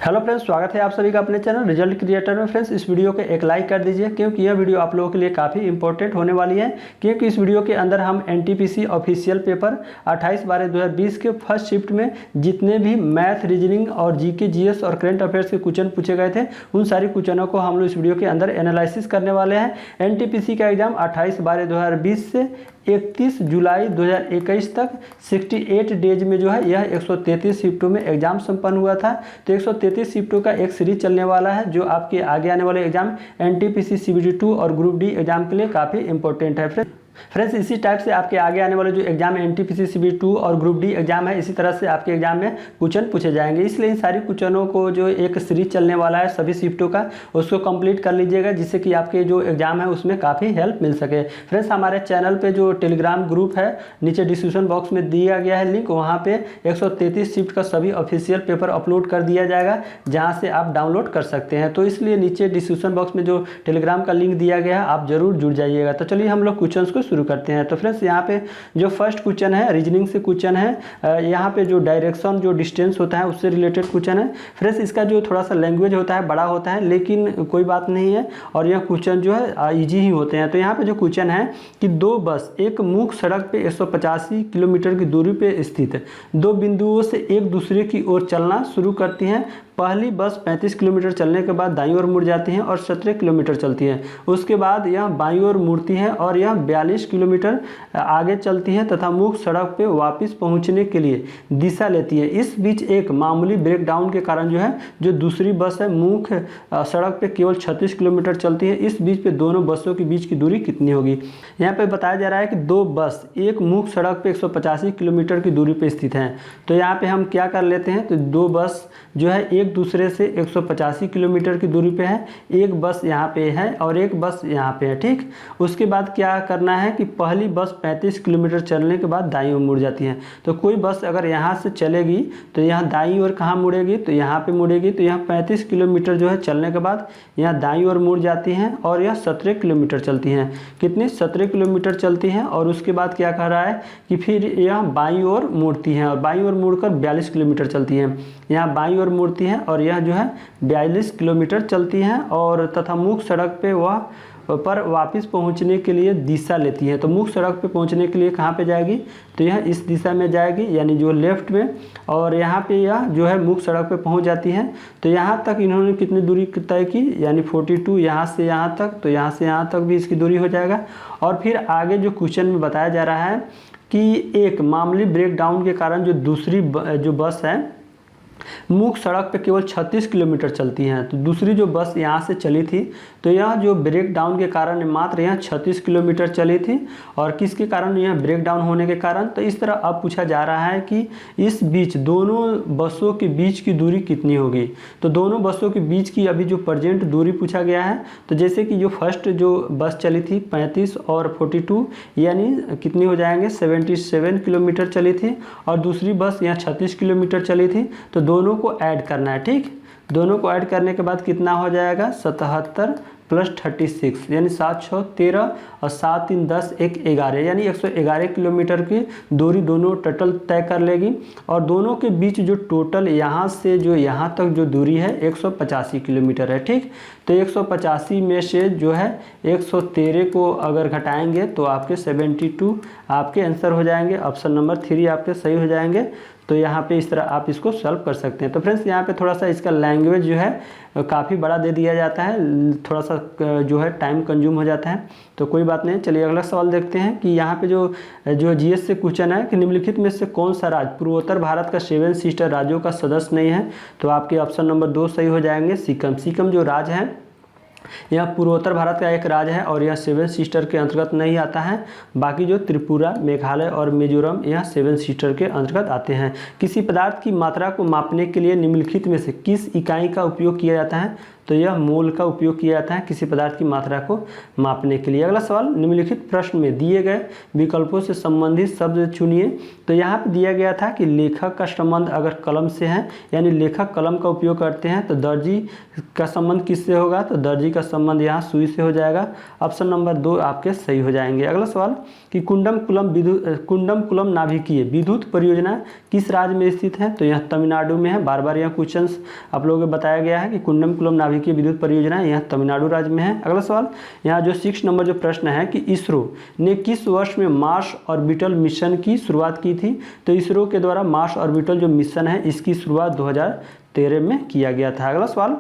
Hello friends, स्वागत है आप सभी का अपने चैनल रिजल्ट क्रिएटर में। फ्रेंड्स, इस वीडियो को एक लाइक कर दीजिए क्योंकि यह वीडियो आप लोगों के लिए काफ़ी इंपॉर्टेंट होने वाली है। क्योंकि इस वीडियो के अंदर हम एनटीपीसी ऑफिशियल पेपर 28/12/2020 के फर्स्ट शिफ्ट में जितने भी मैथ, रीजनिंग और जीके, जीएस और करंट अफेयर्स के क्वेश्चन पूछे गए थे, उन सारी क्वेश्चनों को हम लोग इस वीडियो के अंदर एनालिसिस करने वाले हैं। एनटीपीसी का एग्जाम 28/12/2020 से 31 जुलाई 2021 तक 68 डेज में जो है यह 133 शिफ्टों में एग्जाम संपन्न हुआ था। तो 133 शिफ्टों का एक सीरीज चलने वाला है जो आपके आगे आने वाले एग्जाम एनटीपीसी CBT 2 और ग्रुप डी एग्जाम के लिए काफ़ी इंपॉर्टेंट है। फ्रेंड्स, इसी टाइप से आपके आगे आने वाले जो एग्जाम एनटीपीसी CBT 2 और ग्रुप डी एग्जाम है, इसी तरह से आपके एग्जाम में क्वेश्चन पूछे जाएंगे। इसलिए इन सारी क्वेश्चनों को जो एक सीरीज चलने वाला है सभी शिफ्टों का, उसको कंप्लीट कर लीजिएगा जिससे कि आपके जो एग्जाम है उसमें काफ़ी हेल्प मिल सके। फ्रेंड्स, हमारे चैनल पे जो टेलीग्राम ग्रुप है नीचे डिस्क्रिप्शन बॉक्स में दिया गया है लिंक, वहाँ पे 133 शिफ्ट का सभी ऑफिशियल पेपर अपलोड कर दिया जाएगा जहाँ से आप डाउनलोड कर सकते हैं। तो इसलिए नीचे डिस्क्रिप्शन बॉक्स में जो टेलीग्राम का लिंक दिया गया है आप जरूर जुड़ जाइएगा। तो चलिए हम लोग क्वेश्चन को शुरू करते हैं। तो फ्रेंड्स, यहाँ पे जो फर्स्ट क्वेश्चन है रीजनिंग से क्वेश्चन है। यहाँ पे जो डायरेक्शन, जो डिस्टेंस होता है उससे रिलेटेड क्वेश्चन है। फ्रेंड्स, इसका जो थोड़ा सा लैंग्वेज होता है बड़ा होता है, लेकिन कोई बात नहीं है और यह क्वेश्चन जो है ईजी ही होते हैं। तो यहाँ पे जो क्वेश्चन है कि दो बस एक मुख्य सड़क पे 185 किलोमीटर की दूरी पे स्थित दो बिंदुओं से एक दूसरे की ओर चलना शुरू करती हैं। पहली बस 35 किलोमीटर चलने के बाद दाईं ओर मुड़ जाती है और 17 किलोमीटर चलती है। उसके बाद यह बाईं ओर मुड़ती है और यह 42 किलोमीटर आगे चलती है तथा मुख्य सड़क पे वापस पहुंचने के लिए दिशा लेती है। इस बीच एक मामूली ब्रेकडाउन के कारण जो दूसरी बस है मुख्य सड़क पे केवल 36 किलोमीटर चलती है। इस बीच पे दोनों बसों के बीच की दूरी कितनी होगी? यहाँ पे बताया जा रहा है कि दो बस एक मुख्य सड़क पे 185 किलोमीटर की दूरी पे स्थित है। तो यहाँ पे हम क्या कर लेते हैं, तो दो बस जो है एक दूसरे से 185 किलोमीटर की दूरी पे है। एक बस यहाँ पे है और एक बस यहाँ पे है, ठीक। उसके बाद क्या करना है कि पहली बस 35 किलोमीटर चलने के बाद दाईं ओर मुड़ जाती है। तो कोई बस अगर यहाँ से चलेगी तो यहाँ दाईं ओर कहाँ मुड़ेगी, तो यहाँ पे मुड़ेगी। तो यहाँ 35 किलोमीटर जो है चलने के बाद यहाँ दाईं ओर मुड़ जाती हैं और यह 17 किलोमीटर चलती हैं। कितनी? 17 किलोमीटर चलती हैं। और उसके बाद क्या कह रहा है कि फिर यह बाईं ओर मुड़ती हैं और बाईं ओर मुड़कर 42 किलोमीटर चलती हैं। यहाँ बाईं ओर मुड़ती हैं और यह जो है 42 किलोमीटर चलती हैं और तथा मुख्य सड़क पे वह पर वापस पहुंचने के लिए दिशा लेती है। तो मुख्य सड़क पे पहुंचने के लिए कहाँ पे जाएगी, तो यह इस दिशा में जाएगी यानी जो लेफ्ट में। और यहाँ पे यह जो है मुख्य सड़क पे पहुंच जाती है। तो यहाँ तक इन्होंने कितनी दूरी तय की, यानी 42 यहाँ से यहाँ तक, तो यहाँ से यहाँ तक भी इसकी दूरी हो जाएगा। और फिर आगे जो क्वेश्चन में बताया जा रहा है कि एक मामूली ब्रेकडाउन के कारण जो दूसरी जो बस है मुख्य सड़क पे केवल 36 किलोमीटर चलती हैं। तो दूसरी जो बस यहाँ से चली थी तो यह जो ब्रेक डाउन के कारण मात्र यहाँ 36 किलोमीटर चली थी। और किसके कारण? यह ब्रेक डाउन होने के कारण। तो इस तरह अब पूछा जा रहा है कि इस बीच दोनों बसों के बीच की दूरी कितनी होगी। तो दोनों बसों के बीच की अभी जो प्रेजेंट दूरी पूछा गया है, तो जैसे कि जो फर्स्ट जो बस चली थी 35 और 42 यानी कितनी हो जाएंगे, 77 किलोमीटर चली थी। और दूसरी बस यहाँ 36 किलोमीटर चली थी। तो दोनों को ऐड करना है, ठीक। दोनों को ऐड करने के बाद कितना हो जाएगा, 77 प्लस 36 यानी 7 6 13 और 7 3 10 1 11 यानी 111 किलोमीटर की दूरी दोनों टोटल तय कर लेगी। और दोनों के बीच जो टोटल यहाँ से जो यहाँ तक जो दूरी है 185 किलोमीटर है, ठीक। तो 185 में से जो है 113 को अगर घटाएंगे तो आपके 72 आपके आंसर हो जाएंगे। ऑप्शन नंबर 3 आपके सही हो जाएंगे। तो यहाँ पे इस तरह आप इसको सॉल्व कर सकते हैं। तो फ्रेंड्स, यहाँ पे थोड़ा सा इसका लैंग्वेज जो है काफ़ी बड़ा दे दिया जाता है, थोड़ा सा जो है टाइम कंज्यूम हो जाता है, तो कोई बात नहीं। चलिए अगला सवाल देखते हैं कि यहाँ पे जो जीएस से क्वेश्चन है कि निम्नलिखित में से कौन सा राज्य पूर्वोत्तर भारत का 7 सिस्टर राज्यों का सदस्य नहीं है। तो आपके ऑप्शन नंबर 2 सही हो जाएंगे। सिक्किम। सिक्किम जो राज्य है यह पूर्वोत्तर भारत का एक राज्य है और यह 7 सिस्टर के अंतर्गत नहीं आता है। बाकी जो त्रिपुरा, मेघालय और मिजोरम यह 7 सिस्टर के अंतर्गत आते हैं। किसी पदार्थ की मात्रा को मापने के लिए निम्नलिखित में से किस इकाई का उपयोग किया जाता है। तो यह मोल का उपयोग किया जाता है किसी पदार्थ की मात्रा को मापने के लिए। अगला सवाल, निम्नलिखित प्रश्न में दिए गए विकल्पों से संबंधित शब्द चुनिए। तो यहाँ पे दिया गया था कि लेखक का संबंध अगर कलम से है, यानी लेखक कलम का उपयोग करते हैं, तो दर्जी का संबंध किससे होगा? तो दर्जी का संबंध यहाँ सुई से हो जाएगा। ऑप्शन नंबर 2 आपके सही हो जाएंगे। अगला सवाल कि कुंडमकुलम नाभिकीय विद्युत परियोजना किस राज्य में स्थित है? तो यह तमिलनाडु में है। बार बार यह क्वेश्चन आप लोगों को बताया गया है कि कुंडमकुलम नाभिकीय विद्युत परियोजना यह तमिलनाडु राज्य में है। अगला सवाल, यहाँ जो 6 नंबर जो प्रश्न है कि इसरो ने किस वर्ष में मार्स ऑर्बिटल मिशन की शुरुआत की थी? तो इसरो के द्वारा मार्स ऑर्बिटल जो मिशन है इसकी शुरुआत 2013 में किया गया था। अगला सवाल,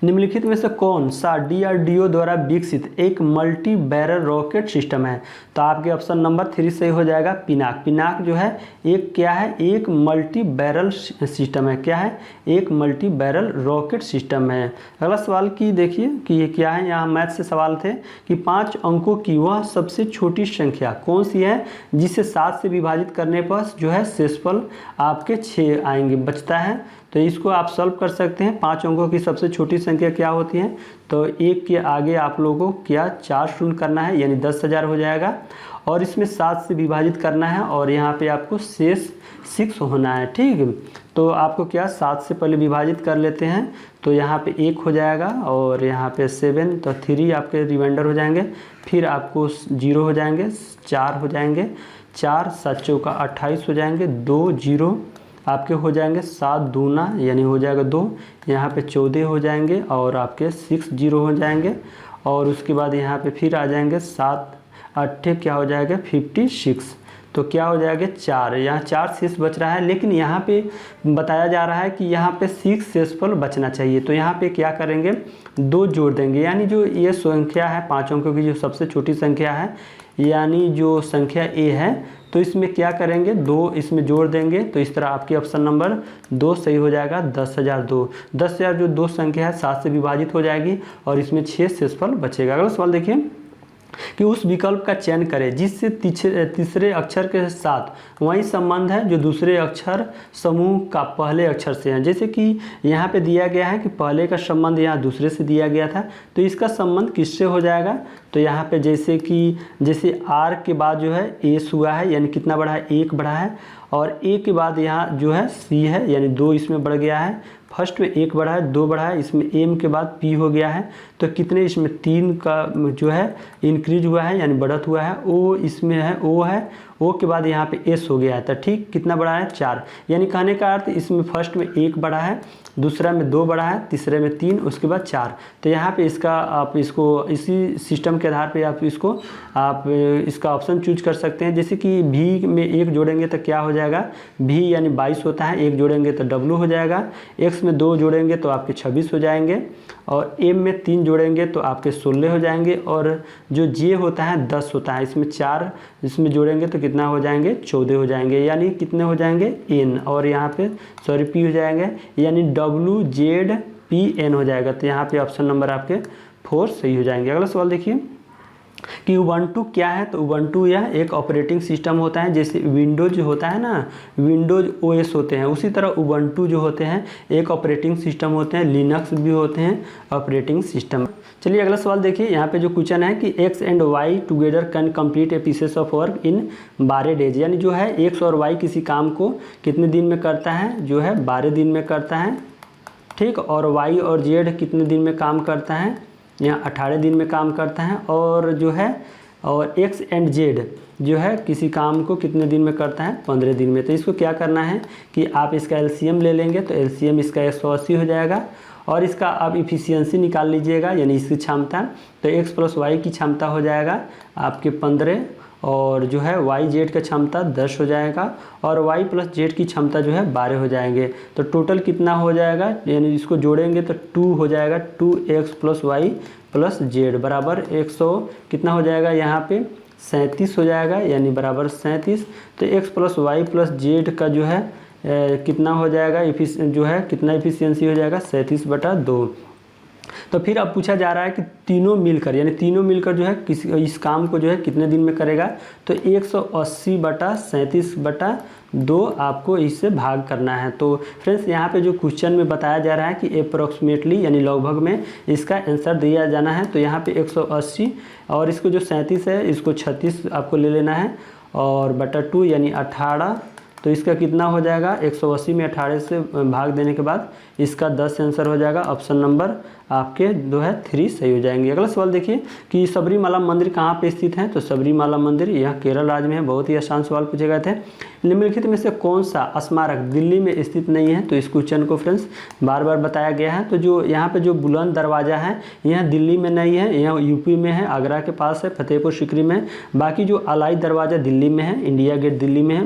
निम्नलिखित में से कौन सा DRDO द्वारा विकसित एक मल्टी बैरल रॉकेट सिस्टम है? तो आपके ऑप्शन नंबर 3 सही हो जाएगा, पिनाक। पिनाक जो है एक क्या है? एक मल्टी बैरल सिस्टम है। क्या है? एक मल्टी बैरल रॉकेट सिस्टम है। अगला सवाल की देखिए कि ये क्या है। यहाँ मैथ से सवाल थे कि 5 अंकों की वह सबसे छोटी संख्या कौन सी है जिसे 7 से विभाजित करने पर जो है शेषफल आपके 6 आएंगे, बचता है। तो इसको आप सॉल्व कर सकते हैं। 5 अंकों की सबसे छोटी संख्या क्या होती है? तो 1 के आगे आप लोगों को क्या 4 शून्य करना है, यानी 10,000 हो जाएगा, और इसमें 7 से विभाजित करना है और यहाँ पे आपको शेष 6 होना है। ठीक, तो आपको क्या 7 से पहले विभाजित कर लेते हैं, तो यहाँ पे 1 हो जाएगा और यहाँ पे 7, तो 3 आपके रिमाइंडर हो जाएंगे, फिर आपको 0 हो जाएंगे, 4 हो जाएंगे, 4 7 चौका 28 हो जाएंगे, 2 0 आपके हो जाएंगे, 7 दूना यानी हो जाएगा 2, यहाँ पे 14 हो जाएंगे और आपके 6 0 हो जाएंगे, और उसके बाद यहाँ पे फिर आ जाएंगे 7 8 क्या हो जाएगा 56, तो क्या हो जाएगा 4। यहाँ 4 शेष बच रहा है, लेकिन यहाँ पे बताया जा रहा है कि यहाँ पे 6 शेषफल बचना चाहिए। तो यहाँ पे क्या करेंगे 2 जोड़ देंगे, यानी जो ये संख्या है 5 अंकों की जो सबसे छोटी संख्या है, यानी जो संख्या A है, तो इसमें क्या करेंगे 2 इसमें जोड़ देंगे। तो इस तरह आपके ऑप्शन नंबर 2 सही हो जाएगा, 10,002। 10,000 जो 2 संख्या है 7 से विभाजित हो जाएगी और इसमें 6 शेषफल बचेगा। अगला सवाल देखिए कि उस विकल्प का चयन करें जिससे तीसरे अक्षर के साथ वही संबंध है जो दूसरे अक्षर समूह का पहले अक्षर से है। जैसे कि यहाँ पे दिया गया है कि पहले का संबंध यहाँ दूसरे से दिया गया था, तो इसका संबंध किससे हो जाएगा? तो यहाँ पे जैसे R के बाद जो है S हुआ है, यानी कितना बढ़ा है 1 बढ़ा है, और A के बाद यहाँ जो है C है, यानी 2 इसमें बढ़ गया है। फर्स्ट में 1 बढ़ा है, 2 बढ़ा है, इसमें M के बाद P हो गया है, तो कितने इसमें 3 का जो है इंक्रीज हुआ है, यानी बढ़त हुआ है। O इसमें है, O है, O के बाद यहाँ पे S हो गया है, तो ठीक कितना बढ़ा है 4। यानी कहने का अर्थ इसमें फर्स्ट में 1 बढ़ा है, दूसरा में 2 बढ़ा है, तीसरे में 3, उसके बाद 4। तो यहाँ पे इसका आप इसको इसी सिस्टम के आधार पे आप इसका ऑप्शन चूज कर सकते हैं। जैसे कि V में 1 जोड़ेंगे तो क्या हो जाएगा, V यानी 22 होता है, 1 जोड़ेंगे तो W हो जाएगा, X में 2 जोड़ेंगे तो आपके 26 हो जाएंगे, और M में 3 जोड़ेंगे तो आपके 16 हो जाएंगे, और जो J होता है 10 होता है, इसमें 4 इसमें जोड़ेंगे तो कितना हो जाएंगे 14 हो जाएंगे, यानी कितने हो जाएंगे N, और यहाँ पे P हो जाएंगे, यानी WZPN हो जाएगा। तो यहाँ पे ऑप्शन नंबर आपके 4 सही हो जाएंगे। अगला सवाल देखिए कि उबंटू क्या है? तो उबंटू यह एक ऑपरेटिंग सिस्टम होता है। जैसे विंडोज होता है ना, विंडोज OS होते हैं, उसी तरह उबंटू जो होते हैं एक ऑपरेटिंग सिस्टम होते हैं। लिनक्स भी होते हैं ऑपरेटिंग सिस्टम। चलिए अगला सवाल देखिए, यहाँ पे जो क्वेश्चन है कि X and Y together can complete A pieces of work in 12 days, यानी जो है X और Y किसी काम को कितने दिन में करता है? जो है 12 दिन में करता है, ठीक। और Y और Z कितने दिन में काम करता है? यहाँ 18 दिन में काम करता है। और जो है और X एंड Z जो है किसी काम को कितने दिन में करता है? 15 दिन में। तो इसको क्या करना है कि आप इसका LCM ले लेंगे, तो LCM इसका 180 हो जाएगा, और इसका आप इफिशियंसी निकाल लीजिएगा, यानी इसकी क्षमता। तो X + Y की क्षमता हो जाएगा आपके 15, और जो है YZ का क्षमता 10 हो जाएगा, और Y + Z की क्षमता जो है 12 हो जाएंगे। तो टोटल कितना हो जाएगा, यानी इसको जोड़ेंगे तो 2 हो जाएगा, 2X + Y + Z बराबर 100 कितना हो जाएगा यहाँ पे 37 हो जाएगा, यानी बराबर 37। तो X + Y + Z का जो है कितना हो जाएगा जो है कितना इफिशियंसी हो जाएगा 37/2। तो फिर अब पूछा जा रहा है कि तीनों मिलकर, यानी तीनों मिलकर जो है इस काम को जो है कितने दिन में करेगा। तो 180/37/2 आपको इससे भाग करना है। तो फ्रेंड्स यहाँ पे जो क्वेश्चन में बताया जा रहा है कि अप्रोक्सीमेटली यानी लगभग में इसका आंसर दिया जाना है। तो यहाँ पे 180 और इसको जो 37 है इसको 36 आपको ले लेना है और बटा 2 यानी 18। तो इसका कितना हो जाएगा, 180 में 18 से भाग देने के बाद इसका 10 आंसर हो जाएगा। ऑप्शन नंबर आपके जो है 3 सही हो जाएंगे। अगला सवाल देखिए कि सबरीमाला मंदिर कहाँ पे स्थित है। तो सबरीमाला मंदिर यह केरल राज्य में है। बहुत ही आसान सवाल पूछे गए थे। निम्नलिखित में से कौन सा स्मारक दिल्ली में स्थित नहीं है। तो इस क्वेश्चन को फ्रेंड्स बार बार बताया गया है। तो जो यहाँ पे जो बुलंद दरवाज़ा है यह दिल्ली में नहीं है, यह यूपी में है, आगरा के पास है, फतेहपुर सीकरी में है। बाकी जो अलाई दरवाज़ा दिल्ली में है, इंडिया गेट दिल्ली में है,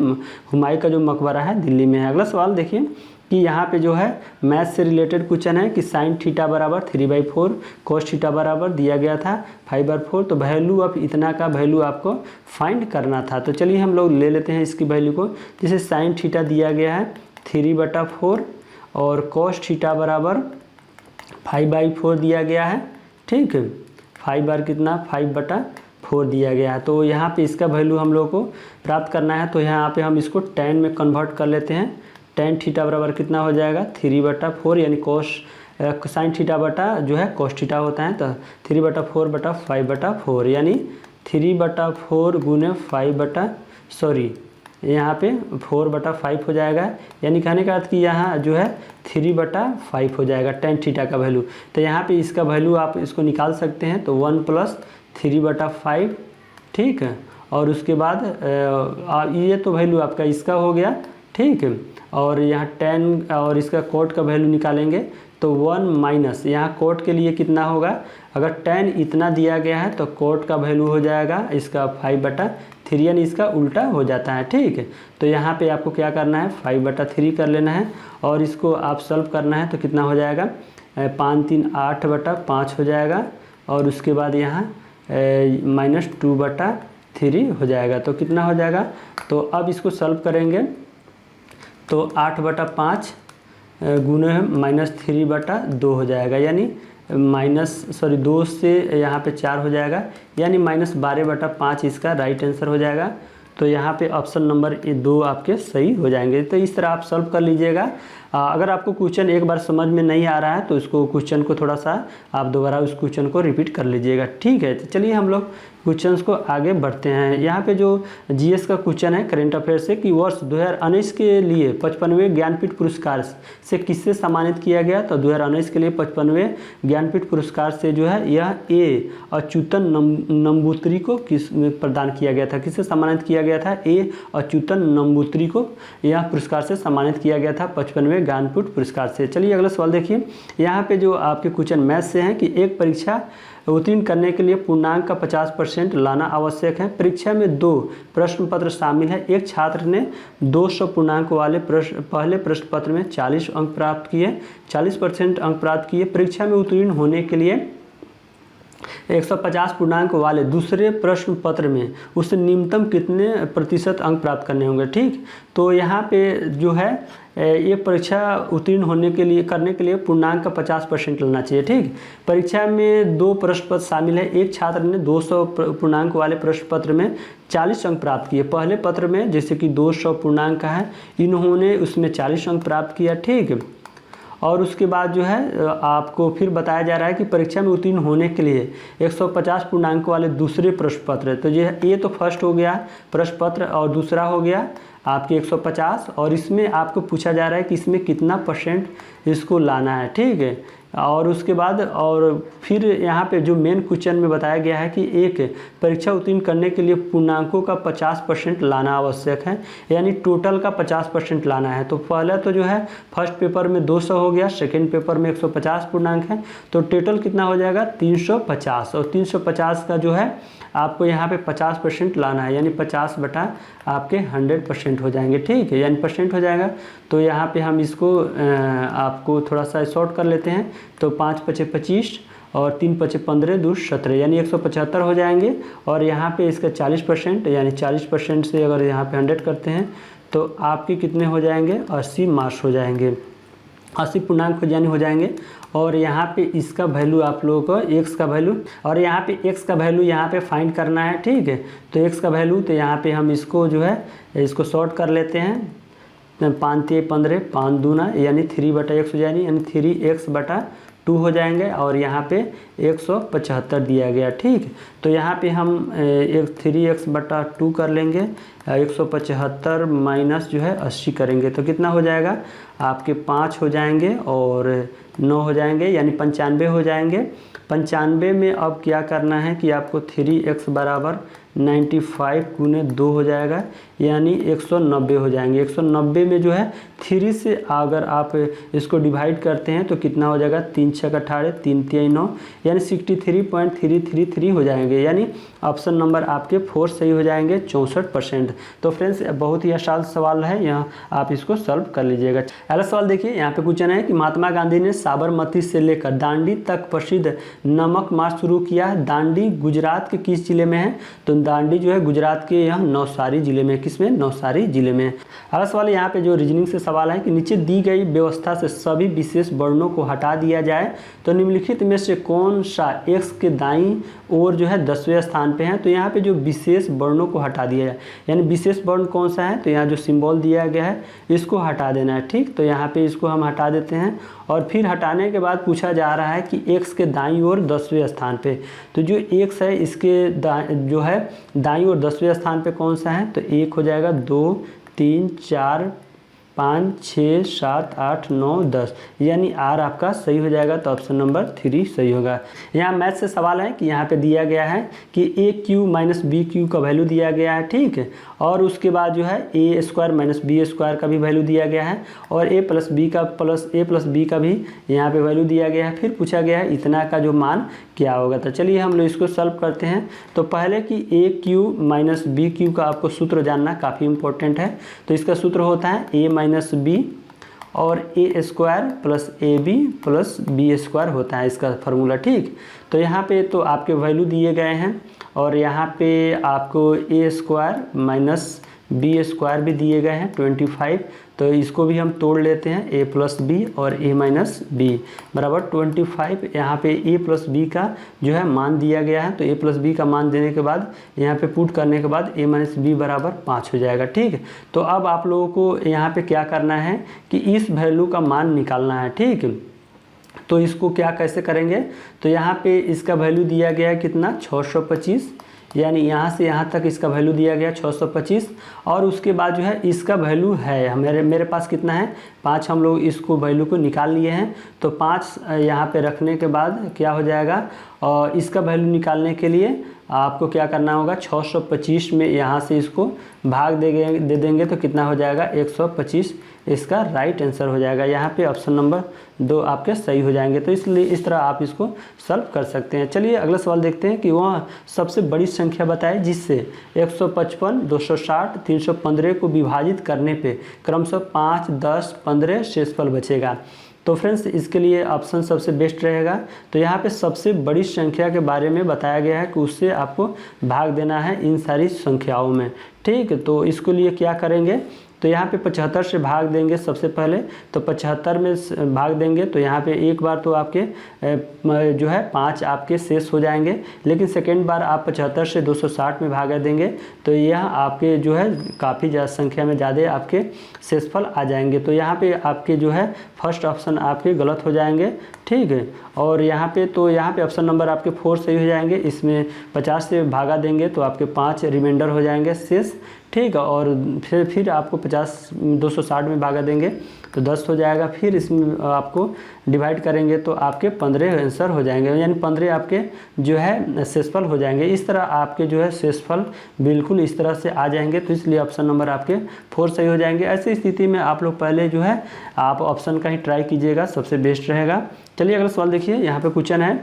हुमायूं का जो मकबरा है दिल्ली में है। अगला सवाल देखिए कि यहाँ पे जो है मैथ से रिलेटेड क्वेश्चन है कि साइन थीटा बराबर 3/4, कोस थीटा बराबर दिया गया था 5/4। तो वैल्यू ऑफ इतना का वैल्यू आपको फाइंड करना था। तो चलिए हम लोग ले लेते हैं इसकी वैल्यू को। जैसे साइन थीटा दिया गया है 3/4 और कोस थीटा बराबर 5/4 दिया गया है। ठीक है, 5 बार कितना 5/4 दिया गया है। तो यहाँ पे इसका वैल्यू हम लोग को प्राप्त करना है। तो यहाँ पे हम इसको tan में कन्वर्ट कर लेते हैं। tan थीटा बराबर कितना हो जाएगा 3/4 यानी कोस साइन थीटा बटा जो है कोस थीटा होता है। तो 3/4/5/4 यानी 3/4 गुने 5 यहाँ पे 4/5 हो जाएगा। यानी कहने का अर्थ कि यहाँ जो है 3/5 हो जाएगा tan थीटा का वैल्यू। तो यहाँ पे इसका वैल्यू आप इसको निकाल सकते हैं। तो 1 + 3/5 ठीक है। और उसके बाद ये तो वैल्यू आपका इसका हो गया। ठीक है, और यहाँ tan और इसका कोट का वैल्यू निकालेंगे तो 1 माइनस यहाँ कोट के लिए कितना होगा, अगर tan इतना दिया गया है तो कोट का वैल्यू हो जाएगा इसका 5/3 यानी इसका उल्टा हो जाता है। ठीक है, तो यहाँ पे आपको क्या करना है 5/3 कर लेना है और इसको आप सॉल्व करना है। तो कितना हो जाएगा 5 3 8/5 हो जाएगा और उसके बाद यहाँ -2/3 हो जाएगा। तो कितना हो जाएगा, तो अब इसको सॉल्व करेंगे तो 8/5 गुने -3/2 हो जाएगा। यानी 2 से यहाँ पे 4 हो जाएगा यानी -12/5 इसका राइट आंसर हो जाएगा। तो यहाँ पे ऑप्शन नंबर 2 आपके सही हो जाएंगे। तो इस तरह आप सॉल्व कर लीजिएगा। अगर आपको क्वेश्चन एक बार समझ में नहीं आ रहा है तो उसको क्वेश्चन को थोड़ा सा आप दोबारा उस क्वेश्चन को रिपीट कर लीजिएगा। ठीक है, तो चलिए हम लोग क्वेश्चंस को आगे बढ़ते हैं। यहाँ पे जो जीएस का क्वेश्चन है करेंट अफेयर से कि वर्ष 2019 के लिए 55वें ज्ञानपीठ पुरस्कार से किससे सम्मानित किया गया। तो 2019 के लिए 55वें ज्ञानपीठ पुरस्कार से जो है यह ए अच्युतन नंबूत्री को किस प्रदान किया गया था, किससे सम्मानित किया गया था, ए अच्युतन नंबूत्री को यह पुरस्कार से सम्मानित किया गया था 55वें ज्ञानपीठ पुरस्कार से। चलिए अगला सवाल देखिए। यहाँ पे जो आपके क्वेश्चन मैथ से हैं कि एक परीक्षा उत्तीर्ण करने के लिए पूर्णांक का 50% लाना आवश्यक है। परीक्षा में 2 प्रश्न पत्र शामिल है। एक छात्र ने 200 पूर्णांक वाले पहले प्रश्न पत्र में 40 अंक प्राप्त किए, 40% अंक प्राप्त किए। परीक्षा में उत्तीर्ण होने के लिए 150 पूर्णांक वाले दूसरे प्रश्न पत्र में उसे न्यूनतम कितने प्रतिशत अंक प्राप्त करने होंगे। ठीक, तो यहाँ पे जो है ये परीक्षा उत्तीर्ण होने के लिए करने के लिए पूर्णांक का 50% लेना चाहिए। ठीक, परीक्षा में 2 प्रश्न पत्र शामिल है। एक छात्र ने 200 पूर्णांक वाले प्रश्न पत्र में 40 अंक प्राप्त किए। पहले पत्र में जैसे कि 200 पूर्णांक का है, इन्होंने उसमें 40 अंक प्राप्त किया। ठीक, और उसके बाद जो है आपको फिर बताया जा रहा है कि परीक्षा में उत्तीर्ण होने के लिए 150 पूर्णांक वाले दूसरे प्रश्न पत्र। तो ये तो फर्स्ट हो गया प्रश्न पत्र और दूसरा हो गया आपके 150 और इसमें आपको पूछा जा रहा है कि इसमें कितना % इसको लाना है। ठीक है, और उसके बाद और फिर यहाँ पे जो मेन क्वेश्चन में बताया गया है कि एक परीक्षा उत्तीर्ण करने के लिए पूर्णांकों का 50% लाना आवश्यक है, यानी टोटल का 50% लाना है। तो पहले तो जो है फर्स्ट पेपर में 200 हो गया, सेकंड पेपर में 150 पूर्णांक है, तो टोटल कितना हो जाएगा 350 और 350 का जो है आपको यहाँ पे 50% लाना है, यानी 50 बटा आपके 100% हो जाएंगे। ठीक है, यानी % हो जाएगा। तो यहाँ पे हम इसको आपको थोड़ा सा शॉर्ट कर लेते हैं। तो 5 × 5 = 25 और 3 × 5 = 15 2 17 यानी 175 हो जाएंगे। और यहाँ पे इसका 40% यानी 40% से अगर यहाँ पे 100 करते हैं तो आपके कितने हो जाएंगे 80 मार्क्स हो जाएंगे। 80 पूर्णांक यानी हो जाएंगे। और यहाँ पे इसका वैल्यू आप लोगों को x का वैल्यू, और यहाँ पे x का वैल्यू यहाँ पे फाइंड करना है, ठीक है। तो x का वैल्यू, तो यहाँ पे हम इसको जो है इसको शॉर्ट कर लेते हैं। 5 3 15, 5 दूना यानी 3/x हो जाएगी, यानी 3x/2 हो जाएंगे। और यहाँ पे 175 दिया गया, ठीक। तो यहाँ पे हम 3x/2 कर लेंगे, 175 माइनस जो है 80 करेंगे तो कितना हो जाएगा आपके 5 हो जाएंगे और 9 हो जाएंगे, यानी 95 हो जाएंगे। 95 में अब क्या करना है कि आपको 3x बराबर 95 गुने 2 हो जाएगा, यानी 190 हो जाएंगे। 190 में जो है 3 से अगर आप इसको डिवाइड करते हैं तो कितना हो जाएगा, 3 6 18, 3 3 9, यानी 63.333 हो जाएंगे, यानी ऑप्शन नंबर आपके 4 सही हो जाएंगे, 64%। तो फ्रेंड्स बहुत ही आसान सवाल है, यहाँ आप इसको सॉल्व कर लीजिएगा। अगला सवाल देखिए, यहाँ पे क्वेश्चन है कि महात्मा गांधी ने साबरमती से लेकर दांडी तक प्रसिद्ध नमक मार्च शुरू किया। दांडी गुजरात के किस जिले में है? तो दांडी जो है गुजरात के यहाँ नवसारी जिले में, किसमें? नवसारी जिले में। अगला सवाल यहाँ पे जो रीजनिंग से सवाल है कि नीचे दी गई व्यवस्था से सभी विशेष वर्णों को हटा दिया जाए तो निम्नलिखित में से कौन सा x के दाईं ओर जो है 10वें स्थान पे है? तो यहाँ पे जो विशेष वर्णों को हटा दिया जाए, यानी विशेष वर्ण कौन सा है? तो यहाँ जो सिंबल दिया गया है इसको हटा देना है, ठीक। तो यहाँ पे इसको हम हटा देते हैं और फिर हटाने के बाद पूछा जा रहा है कि x के दाईं ओर 10वें स्थान पे, तो जो x है इसके जो है दाईं ओर 10वें स्थान पे कौन सा है? तो 1 हो जाएगा, 2 3 4 5 6 7 8 9 10, यानी आर आपका सही हो जाएगा। तो ऑप्शन नंबर 3 सही होगा। यहाँ मैथ से सवाल है कि यहाँ पे दिया गया है कि ए क्यू माइनस बी क्यू का वैल्यू दिया गया है, ठीक है। और उसके बाद जो है ए स्क्वायर माइनस बी स्क्वायर का भी वैल्यू दिया गया है, और ए प्लस बी का भी यहाँ पे वैल्यू दिया गया है। फिर पूछा गया है इतना का जो मान क्या होगा। तो चलिए हम लोग इसको सॉल्व करते हैं। तो पहले कि ए क्यू माइनस बी क्यू का आपको सूत्र जानना काफ़ी इंपॉर्टेंट है। तो इसका सूत्र होता है ए माइनस बी और A square plus A B plus B square होता है इसका फार्मूला, ठीक। तो यहाँ पे तो आपके वैल्यू दिए गए हैं और यहाँ पे आपको ए स्क्वायर माइनस बी स्क्वायर भी दिए गए हैं 25। तो इसको भी हम तोड़ लेते हैं, ए प्लस बी और ए माइनस बी बराबर 25। यहाँ पे ए प्लस बी का जो है मान दिया गया है, तो ए प्लस बी का मान देने के बाद यहाँ पे पुट करने के बाद ए माइनस बी बराबर 5 हो जाएगा, ठीक है। तो अब आप लोगों को यहाँ पे क्या करना है कि इस वैल्यू का मान निकालना है, ठीक। तो इसको क्या कैसे करेंगे? तो यहाँ पे इसका वैल्यू दिया गया है कितना, 625, यानी यहाँ से यहाँ तक इसका वैल्यू दिया गया 625। और उसके बाद जो है इसका वैल्यू है मेरे पास कितना है, 5। हम लोग इसको वैल्यू को निकाल लिए हैं। तो 5 यहाँ पे रखने के बाद क्या हो जाएगा, और इसका वैल्यू निकालने के लिए आपको क्या करना होगा, 625 में यहाँ से इसको भाग दे देंगे तो कितना हो जाएगा, 125 इसका राइट आंसर हो जाएगा। यहाँ पे ऑप्शन नंबर 2 आपके सही हो जाएंगे। तो इसलिए इस तरह आप इसको सॉल्व कर सकते हैं। चलिए अगला सवाल देखते हैं कि वह सबसे बड़ी संख्या बताए जिससे 155, 260, 315 को विभाजित करने पे क्रमशः 5, 10, 15 शेषफल बचेगा। तो फ्रेंड्स इसके लिए ऑप्शन सबसे बेस्ट रहेगा। तो यहाँ पे सबसे बड़ी संख्या के बारे में बताया गया है कि उससे आपको भाग देना है इन सारी संख्याओं में, ठीक। तो इसके लिए क्या करेंगे, तो यहाँ पे 75 से भाग देंगे सबसे पहले। तो 75 में भाग देंगे तो यहाँ पे एक बार तो आपके जो है 5 आपके शेष हो जाएंगे, लेकिन सेकेंड बार आप 75 से 260 में भागा देंगे तो यह आपके जो है काफ़ी ज़्यादा संख्या में ज़्यादा आपके शेषफल आ जाएंगे। तो यहाँ पे आपके जो है फर्स्ट ऑप्शन आपके गलत हो जाएंगे, ठीक है। और यहाँ पे तो यहाँ पे ऑप्शन नंबर आपके 4 सही हो जाएंगे। इसमें 50 से भागा देंगे तो आपके 5 रिमाइंडर हो जाएंगे शेष, ठीक है। और फिर आपको 260 में भागा देंगे तो 10 हो जाएगा। फिर इसमें आपको डिवाइड करेंगे तो आपके 15 आंसर हो जाएंगे, यानी 15 आपके जो है शेषफल हो जाएंगे। इस तरह आपके जो है शेषफल बिल्कुल इस तरह से आ जाएंगे। तो इसलिए ऑप्शन नंबर आपके 4 सही हो जाएंगे। ऐसी स्थिति में आप लोग पहले जो है आप ऑप्शन का ही ट्राई कीजिएगा, सबसे बेस्ट रहेगा। चलिए अगला सवाल देखिए, यहाँ पे क्वेश्चन है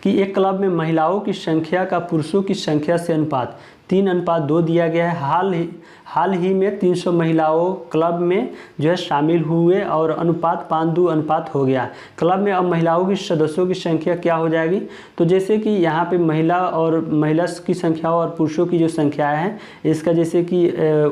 कि एक क्लब में महिलाओं की संख्या का पुरुषों की संख्या से अनुपात 3:2 दिया गया है। हाल ही में 300 महिलाओं क्लब में जो है शामिल हुए और अनुपात 5:2 अनुपात हो गया। क्लब में अब महिलाओं की सदस्यों की संख्या क्या हो जाएगी, तो जैसे कि यहाँ पे महिला की संख्या और पुरुषों की जो संख्या है इसका जैसे कि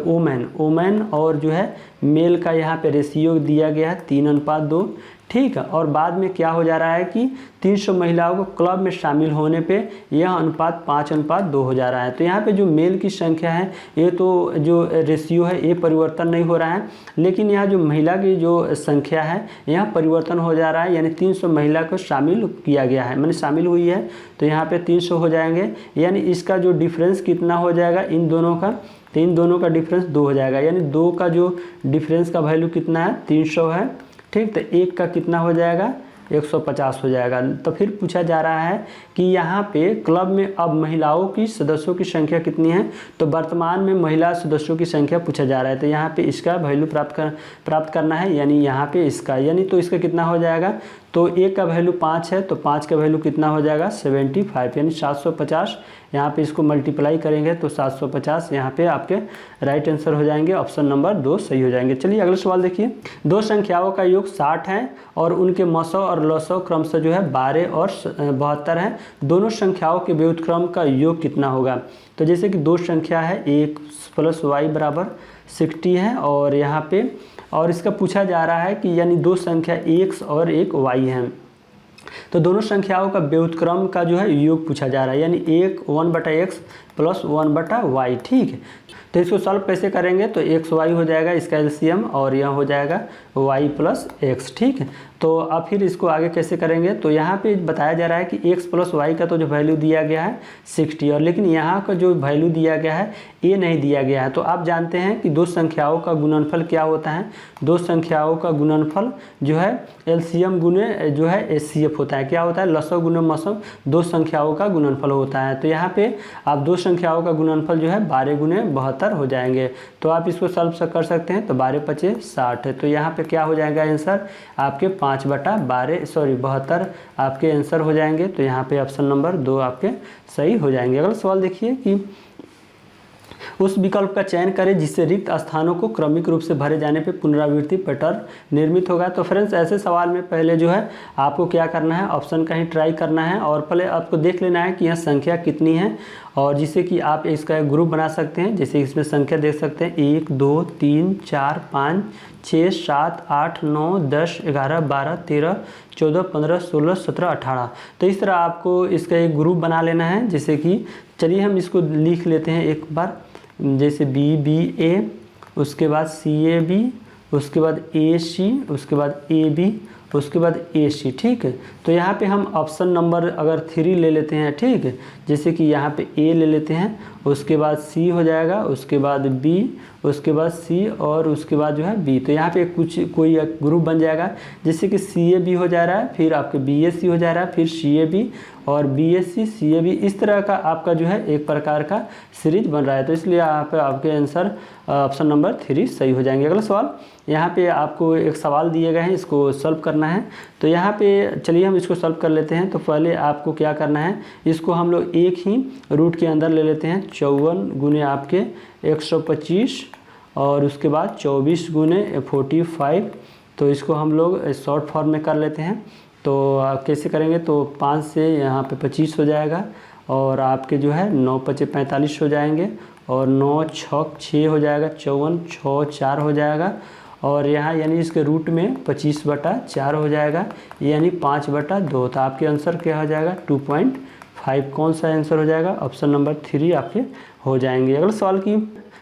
वोमेन और जो है मेल का यहाँ पे रेशियो दिया गया है 3:2, ठीक है। और बाद में क्या हो जा रहा है कि 300 महिलाओं को क्लब में शामिल होने पे यह अनुपात 5:2 हो जा रहा है। तो यहाँ पे जो मेल की संख्या है ये तो जो रेशियो है ये परिवर्तन नहीं हो रहा है, लेकिन यहाँ जो महिला की जो संख्या है यहाँ परिवर्तन हो जा रहा है, यानी 300 महिला को शामिल किया गया है, मैंने शामिल हुई है तो यहाँ पे 300 हो जाएंगे। यानी इसका जो डिफरेंस कितना हो जाएगा इन दोनों का, तो इन दोनों का डिफरेंस 2 हो जाएगा, यानी 2 का जो डिफरेंस का वैल्यू कितना है 300 है, ठीक। तो 1 का कितना हो जाएगा 150 हो जाएगा। तो फिर पूछा जा रहा है कि यहाँ पे क्लब में अब महिलाओं की सदस्यों की संख्या कितनी है, तो वर्तमान में महिला सदस्यों की संख्या पूछा जा रहा है। तो यहाँ पे इसका वैल्यू प्राप्त करना है, यानी यहाँ पे इसका, यानी तो इसका कितना हो जाएगा, तो 1 का वैल्यू 5 है तो 5 का वैल्यू कितना हो जाएगा 75, यानी 750। यहाँ पे इसको मल्टीप्लाई करेंगे तो 750 यहाँ पे आपके राइट आंसर हो जाएंगे, ऑप्शन नंबर 2 सही हो जाएंगे। चलिए अगला सवाल देखिए। दो संख्याओं का योग 60 है और उनके मसों और लसों क्रमशः जो है 12 और 72 है। दोनों संख्याओं के व्युत्क्रम का योग कितना होगा, तो जैसे कि दो संख्या है x + y = 60 है और यहाँ पे और इसका पूछा जा रहा है कि यानी दो संख्या x और एक y है, तो दोनों संख्याओं का व्युत्क्रम का जो है योग पूछा जा रहा है, यानी 1/x + 1/y, ठीक है। तो इसको सॉल्व कैसे करेंगे, तो xy हो जाएगा इसका एलसीएम और यह हो जाएगा y + x, ठीक है। तो अब फिर इसको आगे कैसे करेंगे, तो यहाँ पे बताया जा रहा है कि x + y का तो जो वैल्यू दिया गया है 60 और लेकिन यहाँ का जो वैल्यू दिया गया है ये नहीं दिया गया है। तो आप जानते हैं कि दो संख्याओं का गुणनफल क्या होता है, दो संख्याओं का गुणनफल जो है एलसीएम गुने जो है एचसीएफ होता है। क्या होता है, लसव गुने मसव, दो संख्याओं का गुणनफल होता है। तो यहाँ पे आप दो संख्याओं का गुणनफल जो है 12 गुने 72 हो जाएंगे। तो आप इसको सॉल्व कर सकते हैं, तो 12×5 = 60 है। तो यहाँ पे क्या हो जाएगा आंसर आपके 72 आपके आंसर हो जाएंगे। तो यहाँ पे ऑप्शन नंबर 2 आपके सही हो जाएंगे। अगला सवाल देखिए कि उस विकल्प का चयन करें जिससे रिक्त स्थानों को क्रमिक रूप से भरे जाने पे पुनरावृत्ति पैटर्न निर्मित होगा। तो फ्रेंड्स ऐसे सवाल में पहले जो है आपको क्या करना है, ऑप्शन का ही ट्राई करना है और पहले आपको देख लेना है कि यह संख्या कितनी है और जिससे कि आप इसका एक ग्रुप बना सकते हैं। जैसे इसमें संख्या देख सकते हैं 1 2 3 4 5 6 7 8 9 10 11 12 13 14 15 16 17 18। तो इस तरह आपको इसका एक ग्रुप बना लेना है। जैसे कि चलिए हम इसको लिख लेते हैं एक बार, जैसे BBA, उसके बाद CAB, उसके बाद AC, उसके बाद AB, उसके बाद AC, ठीक है। तो यहाँ पे हम ऑप्शन नंबर अगर 3 ले लेते हैं, ठीक है। जैसे कि यहाँ पे A ले लेते हैं, उसके बाद C हो जाएगा, उसके बाद B, उसके बाद C और उसके बाद जो है B। तो यहाँ पे कोई ग्रुप बन जाएगा, जैसे कि CAB हो जा रहा है, फिर आपके BAC हो जा रहा है, फिर CAB और BAC CAB, इस तरह का आपका जो है एक प्रकार का सीरीज बन रहा है। तो इसलिए यहाँ पे आपके आंसर ऑप्शन नंबर 3 सही हो जाएंगे। अगला सवाल, यहाँ पे आपको एक सवाल दिए गए हैं, इसको सॉल्व करना है। तो यहाँ पे चलिए हम इसको सॉल्व कर लेते हैं। तो पहले आपको क्या करना है, इसको हम लोग एक ही रूट के अंदर ले लेते हैं, 54 गुने आपके 125 और उसके बाद 24 गुने 45। तो इसको हम लोग शॉर्ट फॉर्म में कर लेते हैं। तो कैसे करेंगे, तो 5 से यहाँ पे 25 हो जाएगा और आपके जो है 9×5 = 45 हो जाएंगे और 9×6 = 6 हो जाएगा, 54 6 4 हो जाएगा और यहाँ यानी इसके रूट में 25/4 हो जाएगा, यानी 5/2। तो आपके आंसर क्या हो जाएगा 2.5। कौन सा आंसर हो जाएगा, ऑप्शन नंबर 3 आपके हो जाएंगे। अगला सवाल की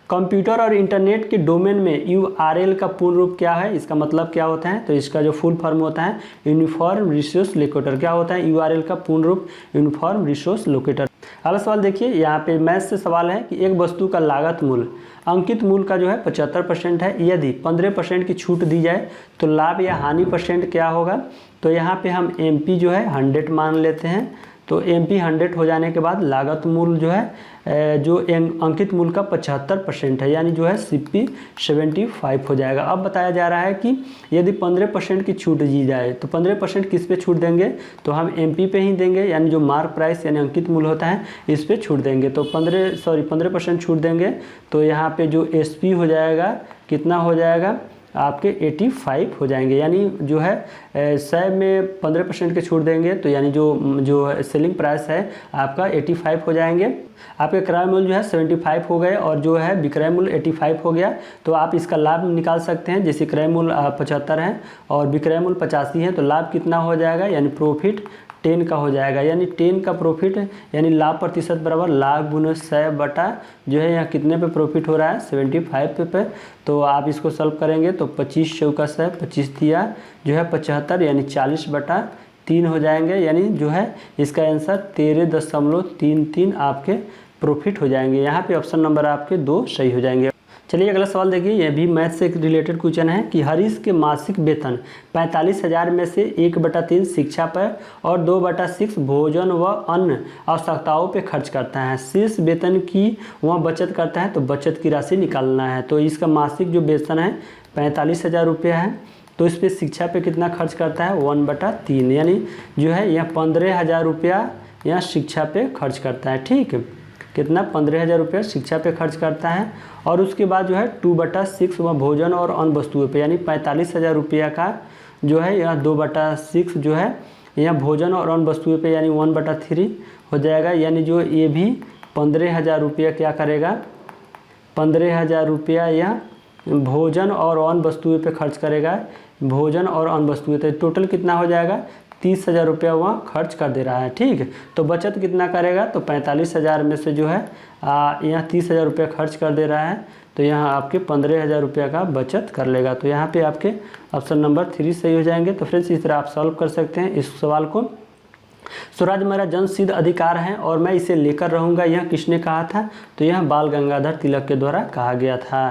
कंप्यूटर और इंटरनेट के डोमेन में URL का पूर्ण रूप क्या है, इसका मतलब क्या होता है, तो इसका जो फुल फॉर्म होता है यूनिफॉर्म रिसोर्स लोकेटर। क्या होता है URL का पूर्ण रूप, यूनिफॉर्म रिसोर्स लोकेटर। अगला सवाल देखिए, यहाँ पे मैथ से सवाल है कि एक वस्तु का लागत मूल्य अंकित मूल्य का जो है 75% है, यदि 15% की छूट दी जाए तो लाभ या हानि % क्या होगा। तो यहाँ पे हम MP जो है 100 मान लेते हैं। तो MP 100 हो जाने के बाद लागत मूल्य जो है जो अंकित मूल्य का 75% है, यानी जो है CP 75 हो जाएगा। अब बताया जा रहा है कि यदि 15% की छूट दी जाए तो 15% किस पे छूट देंगे, तो हम MP पे ही देंगे, यानी जो मार्क प्राइस यानी अंकित मूल्य होता है इस पे छूट देंगे। तो 15% छूट देंगे तो यहाँ पे जो SP हो जाएगा कितना हो जाएगा आपके 85 हो जाएंगे, यानी जो है 100 में 15% के छूट देंगे तो यानी जो सेलिंग प्राइस है आपका 85 हो जाएंगे। आपके क्रय मूल्य जो है 75 हो गए और जो है विक्रय मूल्य 85 हो गया। तो आप इसका लाभ निकाल सकते हैं, जैसे क्रय मूल्य 75 है और विक्रय मूल्य 85 है, तो लाभ कितना हो जाएगा, यानी प्रॉफिट 10 का हो जाएगा, यानी 10 का प्रॉफिट यानी लाभ प्रतिशत बराबर लाभ गुना 100 बटा जो है यहाँ कितने पे प्रॉफिट हो रहा है 75 पे। तो आप इसको सॉल्व करेंगे तो 25 चौका 100, 25 दिया जो है 75, यानी 40/3 हो जाएंगे, यानी जो है इसका आंसर 13.33 आपके प्रॉफिट हो जाएंगे। यहाँ पे ऑप्शन नंबर आपके 2 सही हो जाएंगे। चलिए अगला सवाल देखिए, यह भी मैथ से रिलेटेड क्वेश्चन है कि हरीश के मासिक वेतन 45,000 में से 1/3 शिक्षा पर और 2/6 भोजन व अन्य आवश्यकताओं पे खर्च करता है। शेष वेतन की वह बचत करता है, तो बचत की राशि निकालना है। तो इसका मासिक जो वेतन है 45,000 रुपया है, तो इस पर शिक्षा पे कितना खर्च करता है 1/3, यानी जो है यह 15,000 रुपया यहाँ शिक्षा पे खर्च करता है। ठीक है, कितना 15,000 रुपया शिक्षा पे खर्च करता है और उसके बाद जो है 2/6 वह भोजन और अन्य वस्तुओं पे, यानी 45,000 रुपया का जो है यह 2/6 जो है यह भोजन और अन्य वस्तुओं पे, यानी 1/3 हो जाएगा। यानी जो ये भी 15,000 रुपया क्या करेगा, 15,000 रुपया यह भोजन और अन्य वस्तुओं पे खर्च करेगा, भोजन और अन्य वस्तुएं। तो टोटल कितना हो जाएगा 30,000 रुपया वह खर्च कर दे रहा है। ठीक है, तो बचत कितना करेगा, तो 45,000 में से जो है यहाँ 30,000 रुपया खर्च कर दे रहा है, तो यहाँ आपके 15,000 रुपया का बचत कर लेगा। तो यहाँ पे आपके ऑप्शन नंबर 3 सही हो जाएंगे। तो फ्रेंड्स इस तरह आप सॉल्व कर सकते हैं इस सवाल को। स्वराज मेरा जन सिद्ध अधिकार है और मैं इसे लेकर रहूँगा, यह किसने कहा था, तो यह बाल गंगाधर तिलक के द्वारा कहा गया था।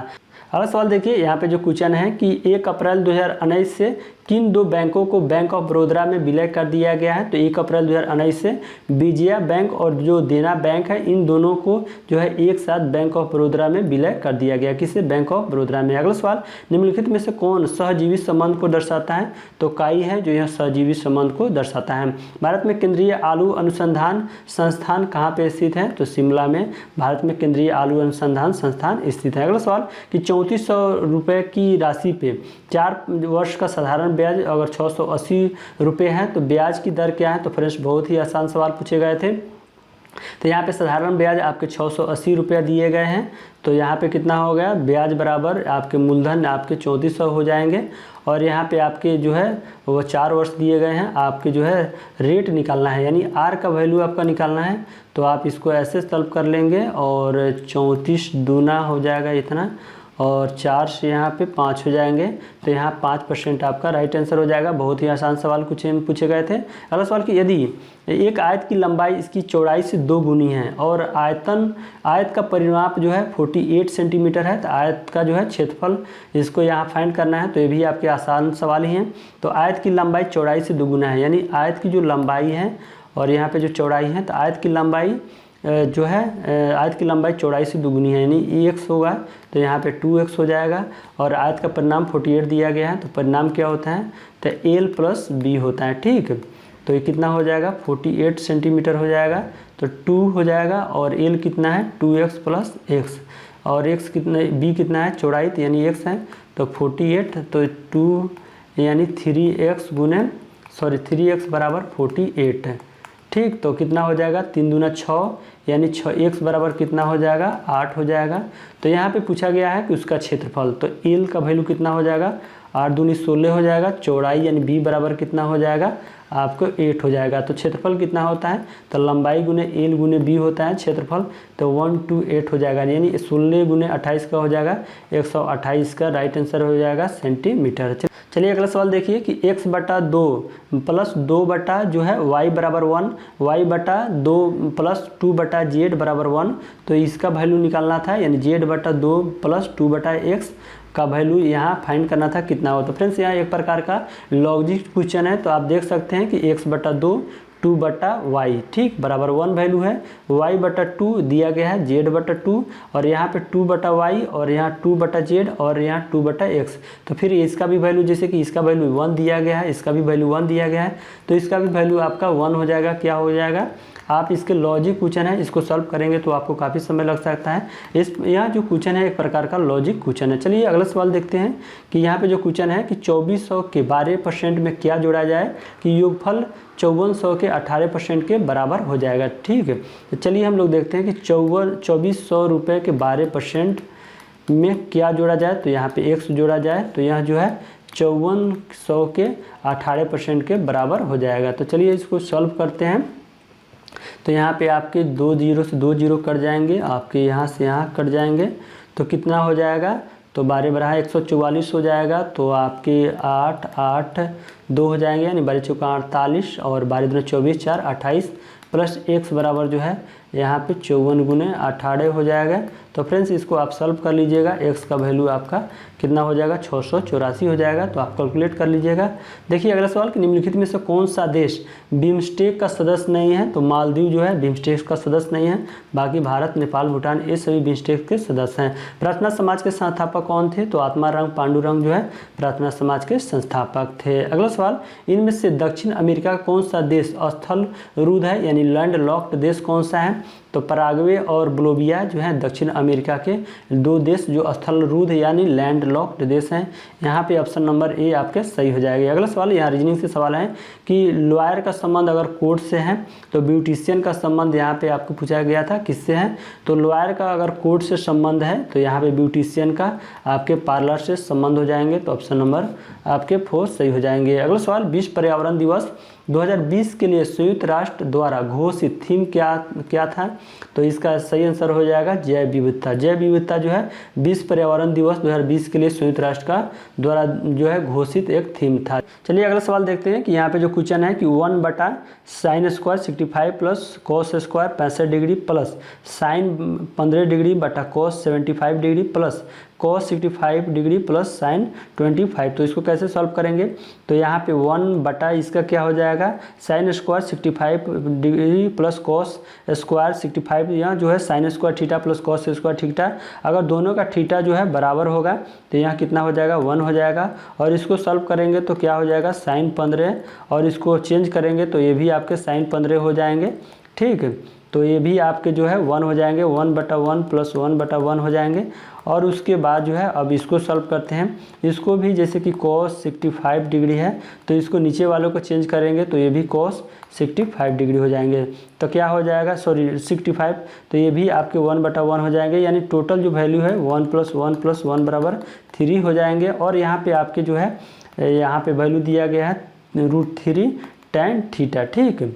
अगला सवाल देखिए, यहाँ पे जो क्वेश्चन है कि 1 अप्रैल 2019 से किन 2 बैंकों को बैंक ऑफ बड़ौदा में विलय कर दिया गया है। तो 1 अप्रैल 2019 से विजया बैंक और जो देना बैंक है इन दोनों को जो है एक साथ बैंक ऑफ बड़ौदा में विलय कर दिया गया, किसे, बैंक ऑफ बड़ौदा में। अगला सवाल, निम्नलिखित में से कौन सहजीवी संबंध को दर्शाता है, तो काई है जो यह सहजीवी संबंध को दर्शाता है। भारत में केंद्रीय आलू अनुसंधान संस्थान कहाँ पे स्थित है, तो शिमला में भारत में केंद्रीय आलू अनुसंधान संस्थान स्थित है। अगला सवाल कि 3400 रुपये की राशि पे 4 वर्ष का साधारण ब्याज अगर 680 रुपये है तो ब्याज की दर क्या है। तो फ्रेंड्स बहुत ही आसान सवाल पूछे गए थे। तो यहाँ पे साधारण ब्याज आपके 680 रुपया दिए गए हैं, तो यहाँ पे कितना हो गया, ब्याज बराबर आपके मूलधन आपके 3400 हो जाएंगे और यहाँ पे आपके जो है वो 4 वर्ष दिए गए हैं। आपके जो है रेट निकालना है, यानी आर का वैल्यू आपका निकालना है। तो आप इसको ऐसे सॉल्व कर लेंगे और 34 दूना हो जाएगा इतना और 4 से यहाँ पे 5 हो जाएंगे, तो यहाँ 5% आपका राइट आंसर हो जाएगा। बहुत ही आसान सवाल कुछ पूछे गए थे। अगला सवाल कि यदि एक आयत की लंबाई इसकी चौड़ाई से 2 गुनी है और आयत का परिमाप जो है 48 सेंटीमीटर है, तो आयत का जो है क्षेत्रफल इसको यहाँ फाइंड करना है। तो ये भी आपके आसान सवाल ही हैं। तो आयत की लंबाई चौड़ाई से 2 गुना है, यानी आयत की जो लंबाई है और यहाँ पे जो चौड़ाई है, तो आयत की लंबाई जो है आयत की लंबाई चौड़ाई से 2 गुनी है, यानी x होगा तो यहाँ पे 2x हो जाएगा और आयत का परिणाम 48 दिया गया है। तो परिणाम क्या होता है, तो l + b होता है। ठीक, तो ये कितना हो जाएगा 48 सेंटीमीटर हो जाएगा, तो 2 हो जाएगा और l कितना है 2x + x और x कितना, b कितना है चौड़ाई, तो यानी x है, तो 48 तो 2 यानी 3x = 48 है। ठीक, तो कितना हो जाएगा 3 दूना 6 यानी 6x बराबर कितना हो जाएगा 8 हो जाएगा। तो यहाँ पे पूछा गया है कि उसका क्षेत्रफल, तो l का वैल्यू कितना हो जाएगा 8 दूनी 16 हो जाएगा। चौड़ाई यानी b बराबर कितना हो जाएगा आपको 8 हो जाएगा। तो क्षेत्रफल कितना होता है, तो लंबाई गुने l गुने b होता है क्षेत्रफल, तो 128 हो जाएगा, यानी 16 गुने 28 का हो जाएगा 128 का राइट आंसर हो जाएगा सेंटीमीटर। चलिए अगला सवाल देखिए कि x/2 + 2 बटा जो है y बराबर 1, y/2 + 2/z बराबर 1, तो इसका वैल्यू निकालना था, यानी z/2 + 2/x का वैल्यू यहाँ फाइंड करना था कितना हो। तो फ्रेंड्स यहाँ एक प्रकार का लॉजिक क्वेश्चन है, तो आप देख सकते हैं कि x/2 2/y, ठीक, बराबर 1 वैल्यू है, y/2 दिया गया है, z/2 और यहाँ पे 2/y और यहाँ 2/z और यहाँ 2/x। तो फिर इसका भी वैल्यू, जैसे कि इसका वैल्यू 1 दिया गया है, इसका भी वैल्यू 1 दिया गया है, तो इसका भी वैल्यू आपका 1 हो जाएगा। क्या हो जाएगा, आप इसके लॉजिक क्वेश्चन है, इसको सॉल्व करेंगे तो आपको काफ़ी समय लग सकता है। यहाँ जो क्वेश्चन है एक प्रकार का लॉजिक क्वेश्चन है। चलिए अगला सवाल देखते हैं कि यहाँ पे जो क्वेश्चन है कि 2400 के 12% में क्या जोड़ा जाए कि योगफल 5400 के 18% के बराबर हो जाएगा, ठीक है। तो चलिए हम लोग देखते हैं कि 2400 रुपये के 12% में क्या जोड़ा जाए। तो यहाँ पे x जोड़ा जाए तो यहाँ जो है 5400 के 18% के बराबर हो जाएगा। तो चलिए इसको सॉल्व करते हैं। तो यहाँ पे आपके 2 जीरो से 2 जीरो कट जाएंगे, आपके यहाँ से यहाँ कट जाएंगे, तो कितना हो जाएगा, तो 12 बरा 144 हो जाएगा। तो आपके 8 8 2 हो जाएंगे, यानी 12 चौका 48 और 12 दूना 24 4 28 प्लस x बराबर जो है यहाँ पे 54 गुने 18 हो जाएगा। तो फ्रेंड्स इसको आप सॉल्व कर लीजिएगा, x का वैल्यू आपका कितना हो जाएगा, 684 हो जाएगा। तो आप कैलकुलेट कर लीजिएगा। देखिए अगला सवाल कि निम्नलिखित में से कौन सा देश बिम्स्टेक का सदस्य नहीं है। तो मालदीव जो है बिम्स्टेक का सदस्य नहीं है, बाकी भारत, नेपाल, भूटान ये सभी बिम्स्टेक के सदस्य हैं। प्रार्थना समाज के संस्थापक कौन थे, तो आत्माराम पांडुरंग जो है प्रार्थना समाज के संस्थापक थे। अगला सवाल, इनमें से दक्षिण अमेरिका का कौन सा देश स्थल रूढ़ है, यानी लैंड लॉक्ड देश कौन सा है। तो पराग्वे और बोलिविया जो है दक्षिण अमेरिका के 2 देश जो स्थल रूढ़ यानी लैंड लॉक्ड देश हैं। यहाँ पे ऑप्शन नंबर ए आपके सही हो जाएगा। अगला सवाल, यहाँ रीजनिंग से सवाल है कि लॉयर का संबंध अगर कोर्ट से है तो ब्यूटिशियन का संबंध यहाँ पे आपको पूछा गया था किससे है। तो लॉयर का अगर कोर्ट से संबंध है तो यहाँ पे ब्यूटिशियन का आपके पार्लर से संबंध हो जाएंगे। तो ऑप्शन नंबर आपके 4 सही हो जाएंगे। अगला सवाल, विश्व पर्यावरण दिवस 2020 के लिए संयुक्त राष्ट्र द्वारा घोषित थीम क्या था। तो इसका सही आंसर हो जाएगा जैव विविधता। जैव विविधता जो है विश्व पर्यावरण दिवस 2020 के लिए संयुक्त राष्ट्र का द्वारा जो है घोषित एक थीम था। चलिए अगला सवाल देखते हैं कि यहाँ पे जो क्वेश्चन है कि 1/sin² 65 plus cos² 65 degree plus sin 15 degree बटा cos 75 degree plus cos 65 degree plus sin 25। तो इसको कैसे सॉल्व करेंगे। तो यहाँ पे 1 इसका क्या हो जाएगा, sin² 65 डिग्री प्लस cos² 65, यहाँ जो है sin² theta plus cos² theta, अगर दोनों का थीटा जो है बराबर होगा तो यहाँ कितना हो जाएगा, 1 हो जाएगा। और इसको सॉल्व करेंगे तो क्या हो जाएगा, sin 15, और इसको चेंज करेंगे तो ये भी आपके sin 15 हो जाएंगे, ठीक है। तो ये भी आपके जो है 1 हो जाएंगे, 1/1 प्लस 1/1 हो जाएंगे। और उसके बाद जो है अब इसको सॉल्व करते हैं। इसको भी जैसे कि cos 65 डिग्री है तो इसको नीचे वालों को चेंज करेंगे तो ये भी cos 65 डिग्री हो जाएंगे। तो क्या हो जाएगा, 65, तो ये भी आपके 1/1 हो जाएंगे, यानी टोटल जो वैल्यू है 1 + 1 + 1 बराबर 3 हो जाएंगे। और यहाँ पे आपके जो है यहाँ पे वैल्यू दिया गया है √3 tan थीटा, ठीक है।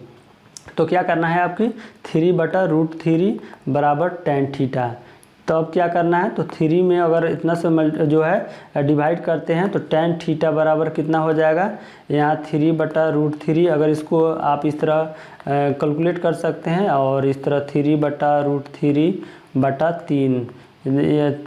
तो क्या करना है आपकी 3/√3 बराबर tan थीटा। तो अब क्या करना है, तो 3 में अगर इतना से जो है डिवाइड करते हैं तो tan थीटा बराबर कितना हो जाएगा, यहाँ 3/√3, अगर इसको आप इस तरह कैलकुलेट कर सकते हैं और इस तरह 3/√3/3,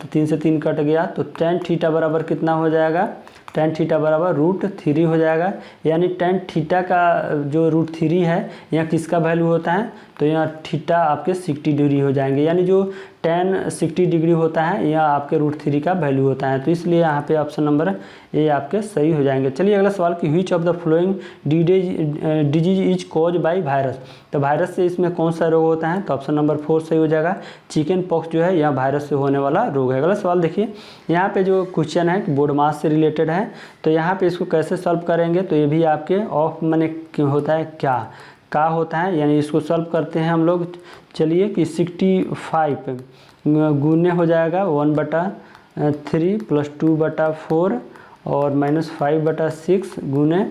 3 से 3 कट गया तो tan थीटा बराबर कितना हो जाएगा, tan थीटा बराबर √3 हो जाएगा। यानी tan थीटा का जो √3 है यहाँ किसका वैल्यू होता है, तो यहाँ थीटा आपके 60 डिग्री हो जाएंगे, यानी जो tan 60 डिग्री होता है यह आपके √3 का वैल्यू होता है। तो इसलिए यहाँ पे ऑप्शन नंबर ए आपके सही हो जाएंगे। चलिए अगला सवाल कि which of the following disease is cause by virus. तो वायरस से इसमें कौन सा रोग होता है, तो ऑप्शन नंबर 4 सही हो जाएगा। चिकन पॉक्स जो है यह वायरस से होने वाला रोग है। अगला सवाल देखिए, यहाँ पे जो क्वेश्चन है बोर्ड मास से रिलेटेड है, तो यहाँ पे इसको कैसे सॉल्व करेंगे। तो ये भी आपके ऑफ माने होता है क्या होता है, यानी इसको सॉल्व करते हैं हम लोग। चलिए कि 65 गुने हो जाएगा 1/3 प्लस 2/4 और -5/6 गुने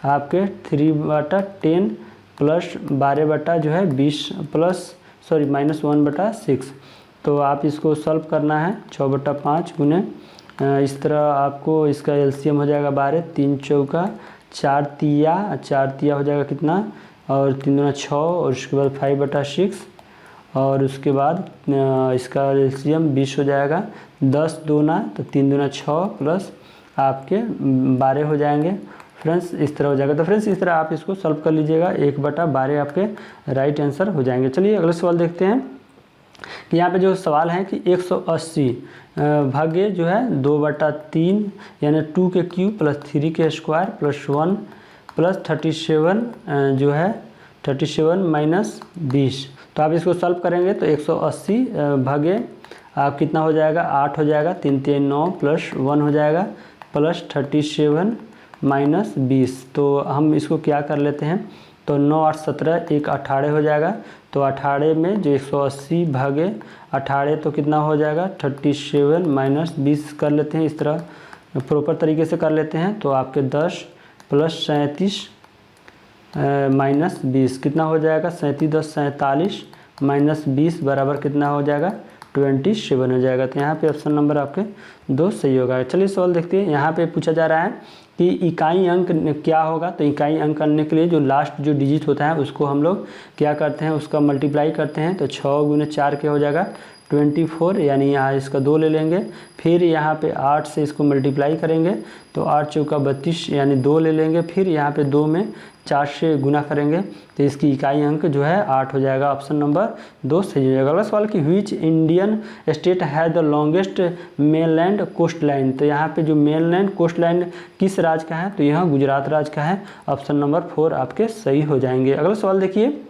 आपके 3/10 प्लस 12 जो है 20 प्लस -1/6। तो आप इसको सॉल्व करना है 6/5 गुने इस तरह आपको इसका एलसीएम हो जाएगा 12, 3 चौका 4 तिया हो जाएगा कितना, और 3 दूना 6, और उसके बाद 5/6, और उसके बाद इसका एलसीएम 20 हो जाएगा। 10 दूना तो 3 दूना 6 प्लस आपके 12 हो जाएंगे, फ्रेंड्स इस तरह हो जाएगा। तो फ्रेंड्स इस तरह आप इसको सॉल्व कर लीजिएगा, 1/12 आपके राइट आंसर हो जाएंगे। चलिए अगला सवाल देखते हैं कि यहाँ पे जो सवाल है कि 180 भागे जो है 2/3 यानी 2 के क्यूब प्लस 3 के स्क्वायर प्लस 1 प्लस 37 जो है 37 माइनस 20। तो आप इसको सॉल्व करेंगे तो 180 भागे आप कितना हो जाएगा 8 हो जाएगा, 3 3 9 प्लस 1 हो जाएगा प्लस 37 माइनस 20। तो हम इसको क्या कर लेते हैं, तो 9 8 17 1 18 हो जाएगा। तो 18 में जो 180 भागे 18 तो कितना हो जाएगा 37 माइनस 20 कर लेते हैं, इस तरह प्रॉपर तरीके से कर लेते हैं। तो आपके 10 प्लस 37 माइनस 20 कितना हो जाएगा 37 10 47 माइनस 20 बराबर कितना हो जाएगा 27 हो जाएगा। तो यहाँ पे ऑप्शन नंबर आपके 2 सही होगा। चलिए सवाल देखते हैं। यहाँ पे पूछा जा रहा है कि इकाई अंक क्या होगा। तो इकाई अंक करने के लिए जो लास्ट जो डिजिट होता है उसको हम लोग क्या करते हैं, उसका मल्टीप्लाई करते हैं। तो 6 गुने 4 क्या हो जाएगा 24, यानी यहाँ इसका 2 ले लेंगे। फिर यहाँ पे 8 से इसको मल्टीप्लाई करेंगे तो 8 चौका 32 यानी 2 ले लेंगे। फिर यहाँ पे 2 में 4 से गुना करेंगे तो इसकी इकाई अंक जो है 8 हो जाएगा। ऑप्शन नंबर 2 सही हो जाएगा। अगला सवाल कि which Indian state has the longest mainland coast line. तो यहाँ पे जो मेनलैंड कोस्ट लाइन किस राज्य का है, तो यह गुजरात राज्य का है। ऑप्शन नंबर 4 आपके सही हो जाएंगे। अगला सवाल देखिए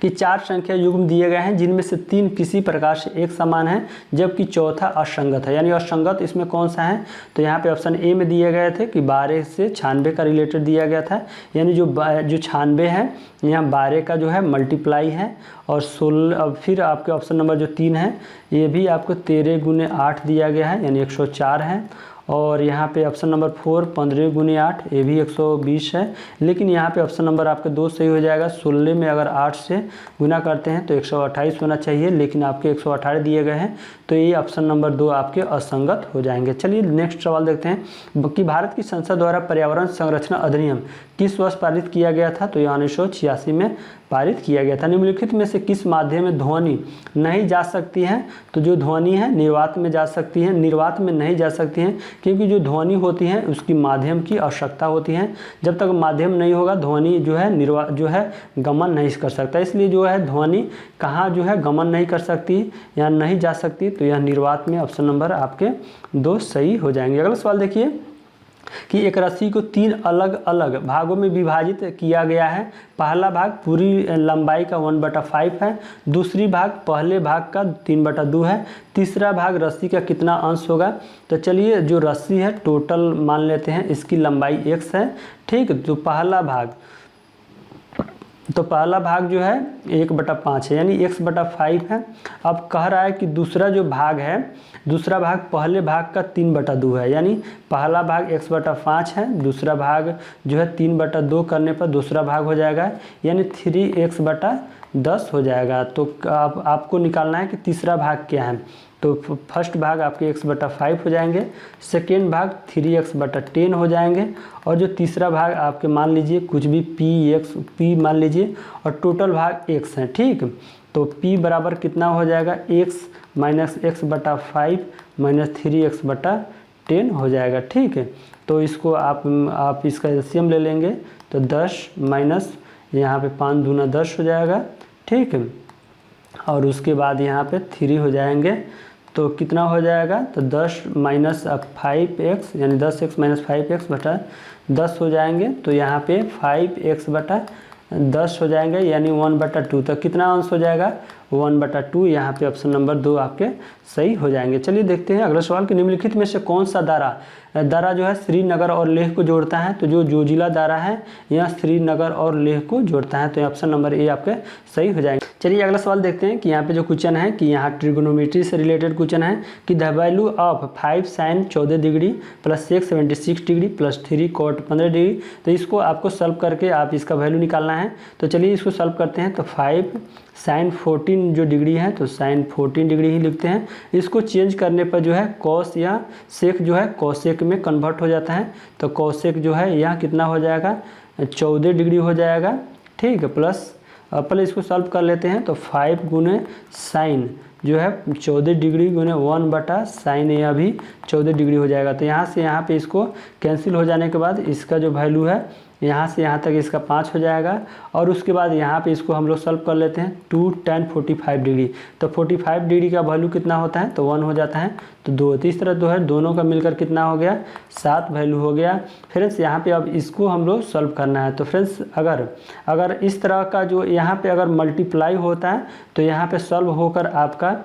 कि 4 संख्या युग्म दिए गए हैं जिनमें से 3 किसी प्रकार से एक समान है जबकि चौथा असंगत है, यानी असंगत इसमें कौन सा है। तो यहाँ पे ऑप्शन ए में दिए गए थे कि 12 से 96 का रिलेटेड दिया गया था, यानी जो 96 है यहाँ 12 का जो है मल्टीप्लाई है और 16। फिर आपके ऑप्शन नंबर जो 3 है ये भी आपको 13 गुने 8 दिया गया है यानी 104 है। और यहाँ पे ऑप्शन नंबर 4 15 गुने 8 ये भी 120 है। लेकिन यहाँ पे ऑप्शन नंबर आपके 2 सही हो जाएगा। 16 में अगर 8 से गुना करते हैं तो 128 होना चाहिए, लेकिन आपके 118 दिए गए हैं तो ये ऑप्शन नंबर 2 आपके असंगत हो जाएंगे। चलिए नेक्स्ट सवाल देखते हैं कि भारत की संसद द्वारा पर्यावरण संरक्षण अधिनियम किस वर्ष पारित किया गया था। तो ये 1986 में पारित किया गया था। निम्नलिखित में से किस माध्यम में ध्वनि नहीं जा सकती है। तो जो ध्वनि है निर्वात में जा सकती है, निर्वात में नहीं जा सकती है क्योंकि जो ध्वनि होती है उसकी माध्यम की आवश्यकता होती है। जब तक माध्यम नहीं होगा ध्वनि जो है गमन नहीं कर सकता। इसलिए जो है ध्वनि कहाँ जो है गमन नहीं कर सकती या नहीं जा सकती, तो यह निर्वात में ऑप्शन नंबर आपके 2 सही हो जाएंगे। अगला सवाल देखिए कि एक राशि को 3 अलग अलग भागों में विभाजित किया गया है। पहला भाग पूरी लंबाई का 1/5 है, दूसरी भाग पहले भाग का 3/2 है, तीसरा भाग रस्सी का कितना अंश होगा। तो चलिए जो रस्सी है टोटल मान लेते हैं, इसकी लंबाई x है, ठीक। तो पहला भाग जो है 1/5 है यानी x/5 है। अब कह रहा है कि दूसरा जो भाग है, दूसरा भाग पहले भाग का 3/2 है, यानी पहला भाग x/5 है, दूसरा भाग जो है 3/2 करने पर दूसरा भाग हो जाएगा यानी 3x/10 हो जाएगा। तो आपको निकालना है कि तीसरा भाग क्या है। तो फर्स्ट भाग आपके x/5 हो जाएंगे, सेकेंड भाग 3x/10 हो जाएंगे और जो तीसरा भाग आपके मान लीजिए कुछ भी p मान लीजिए और टोटल भाग x है, ठीक। तो p बराबर कितना हो जाएगा x minus x/5 minus 3x/10 हो जाएगा, ठीक है। तो इसको आप इसका एलसीएम ले लेंगे तो 10 माइनस यहाँ पे 5 दूना 10 हो जाएगा, ठीक है। और उसके बाद यहाँ पे 3 हो जाएंगे तो कितना हो जाएगा, तो 10 माइनस 5x यानी 10x माइनस 5x/10 हो जाएंगे। तो यहाँ पे 5x/10 हो जाएंगे यानी 1/2। तो कितना अंश हो जाएगा 1/2। यहाँ पे ऑप्शन नंबर 2 आपके सही हो जाएंगे। चलिए देखते हैं अगला सवाल कि निम्नलिखित में से कौन सा दारा जो है श्रीनगर और लेह को जोड़ता है। तो जो जोजिला दारा है यह श्रीनगर और लेह को जोड़ता है। तो ऑप्शन नंबर ए आपके सही हो जाएंगे। चलिए अगला सवाल देखते हैं कि यहाँ पे जो क्वेश्चन है कि यहाँ ट्रिगोनोमेट्री से रिलेटेड क्वेश्चन है कि the value of 5 sin 14 degree plus 6 76 degree plus 3 cot 15 degree. तो इसको आपको सॉल्व करके आप इसका वैल्यू निकालना है। तो चलिए इसको सॉल्व करते हैं। तो 5 sin 14 जो डिग्री है तो sin 14 डिग्री ही लिखते हैं। इसको चेंज करने पर जो है कॉस या सेक जो है कॉसेक में कन्वर्ट हो जाता है। तो कॉसेक जो है यह कितना हो जाएगा 14 डिग्री हो जाएगा, ठीक है। प्लस पहले इसको सॉल्व कर लेते हैं। तो 5 गुने साइन जो है 14 डिग्री गुने 1/sin A भी 14 डिग्री हो जाएगा। तो यहाँ से यहाँ पे इसको कैंसिल हो जाने के बाद इसका जो वैल्यू है यहाँ से यहाँ तक इसका 5 हो जाएगा। और उसके बाद यहाँ पे इसको हम लोग सॉल्व कर लेते हैं 2 tan 45 डिग्री। तो 45 डिग्री का वैल्यू कितना होता है, तो 1 हो जाता है। तो 2 तो इस तरह जो है दोनों का मिलकर कितना हो गया, 7 वैल्यू हो गया। फ्रेंड्स यहाँ पे अब इसको हम लोग सॉल्व करना है। तो फ्रेंड्स अगर इस तरह का जो यहाँ पे अगर मल्टीप्लाई होता है तो यहाँ पे सॉल्व होकर आपका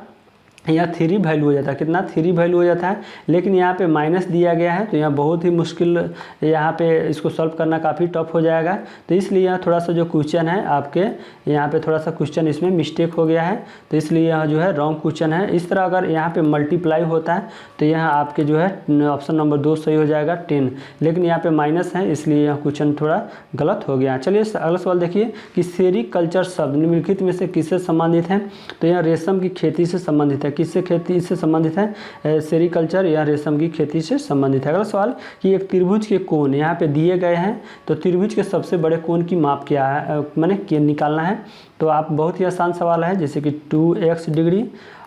यहाँ 3 वैल्यू हो जाता है। कितना, 3 वैल्यू हो जाता है। लेकिन यहाँ पे माइनस दिया गया है तो यहाँ बहुत ही मुश्किल, यहाँ पे इसको सॉल्व करना काफ़ी टफ हो जाएगा। तो इसलिए यहाँ थोड़ा सा जो क्वेश्चन है आपके यहाँ पे थोड़ा सा क्वेश्चन इसमें मिस्टेक हो गया है। तो इसलिए यहाँ जो है रॉन्ग क्वेश्चन है। इस तरह अगर यहाँ पे मल्टीप्लाई होता है तो यहाँ आपके जो है ऑप्शन नंबर 2 सही हो जाएगा 10। लेकिन यहाँ पे माइनस है इसलिए यहाँ क्वेश्चन थोड़ा गलत हो गया। चलिए अगला सवाल देखिए कि सेरीकल्चर शब्द निम्नलिखित में से किससे संबंधित है। तो यहाँ रेशम की खेती से संबंधित है। किससे खेती से संबंधित है, सेरीकल्चर या रेशम की खेती से संबंधित है। अगला सवाल कि एक त्रिभुज के कोण यहाँ पे दिए गए हैं, तो त्रिभुज के सबसे बड़े कोण की माप क्या है, मैंने निकालना है। तो आप बहुत ही आसान सवाल है, जैसे कि 2x डिग्री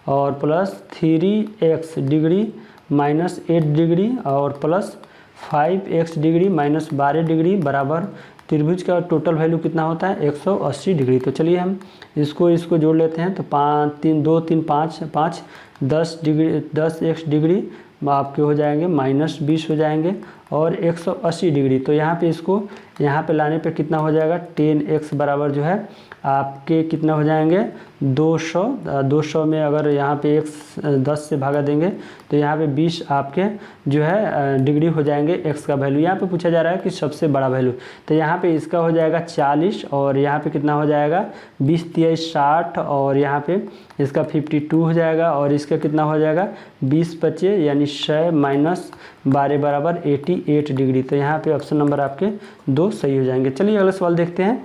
और plus 3x degree minus 8 degree और plus 5x degree minus 12 degree बराबर त्रिभुज का टोटल वैल्यू कितना होता है, 180 डिग्री। तो चलिए हम इसको जोड़ लेते हैं। तो 2 3 5 10 डिग्री 10x डिग्री आपके हो जाएंगे माइनस 20 हो जाएंगे और 180 डिग्री। तो यहाँ पे इसको यहाँ पे लाने पे कितना हो जाएगा, 10x बराबर जो है आपके कितना हो जाएंगे 200 में अगर यहाँ पे x 10 से भागा देंगे तो यहाँ पे 20 आपके जो है डिग्री हो जाएंगे x का वैल्यू। यहाँ पे पूछा जा रहा है कि सबसे बड़ा वैल्यू, तो यहाँ पे इसका हो जाएगा 40 और यहाँ पे कितना हो जाएगा 20 23 60 और यहाँ पे इसका 52 हो जाएगा और इसका कितना हो जाएगा 20 25 यानी 6 माइनस 12 बराबर 88 डिग्री। तो यहाँ पे ऑप्शन नंबर आपके 2 सही हो जाएंगे। चलिए अगला सवाल देखते हैं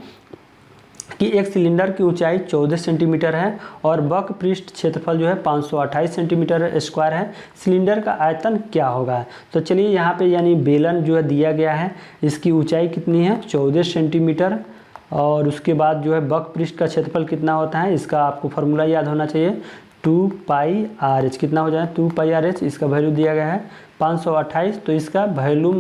कि एक सिलेंडर की ऊंचाई 14 सेंटीमीटर है और वक्र पृष्ठ क्षेत्रफल जो है 528 सेंटीमीटर स्क्वायर है। सिलेंडर का आयतन क्या होगा। तो चलिए यहाँ पे यानी बेलन जो है दिया गया है, इसकी ऊंचाई कितनी है 14 सेंटीमीटर और उसके बाद जो है वक्र पृष्ठ का क्षेत्रफल कितना होता है, इसका आपको फार्मूला याद होना चाहिए 2πr/h। कितना हो जाए 2πr/h, इसका वैल्यू दिया गया है 528। तो इसका वैल्यू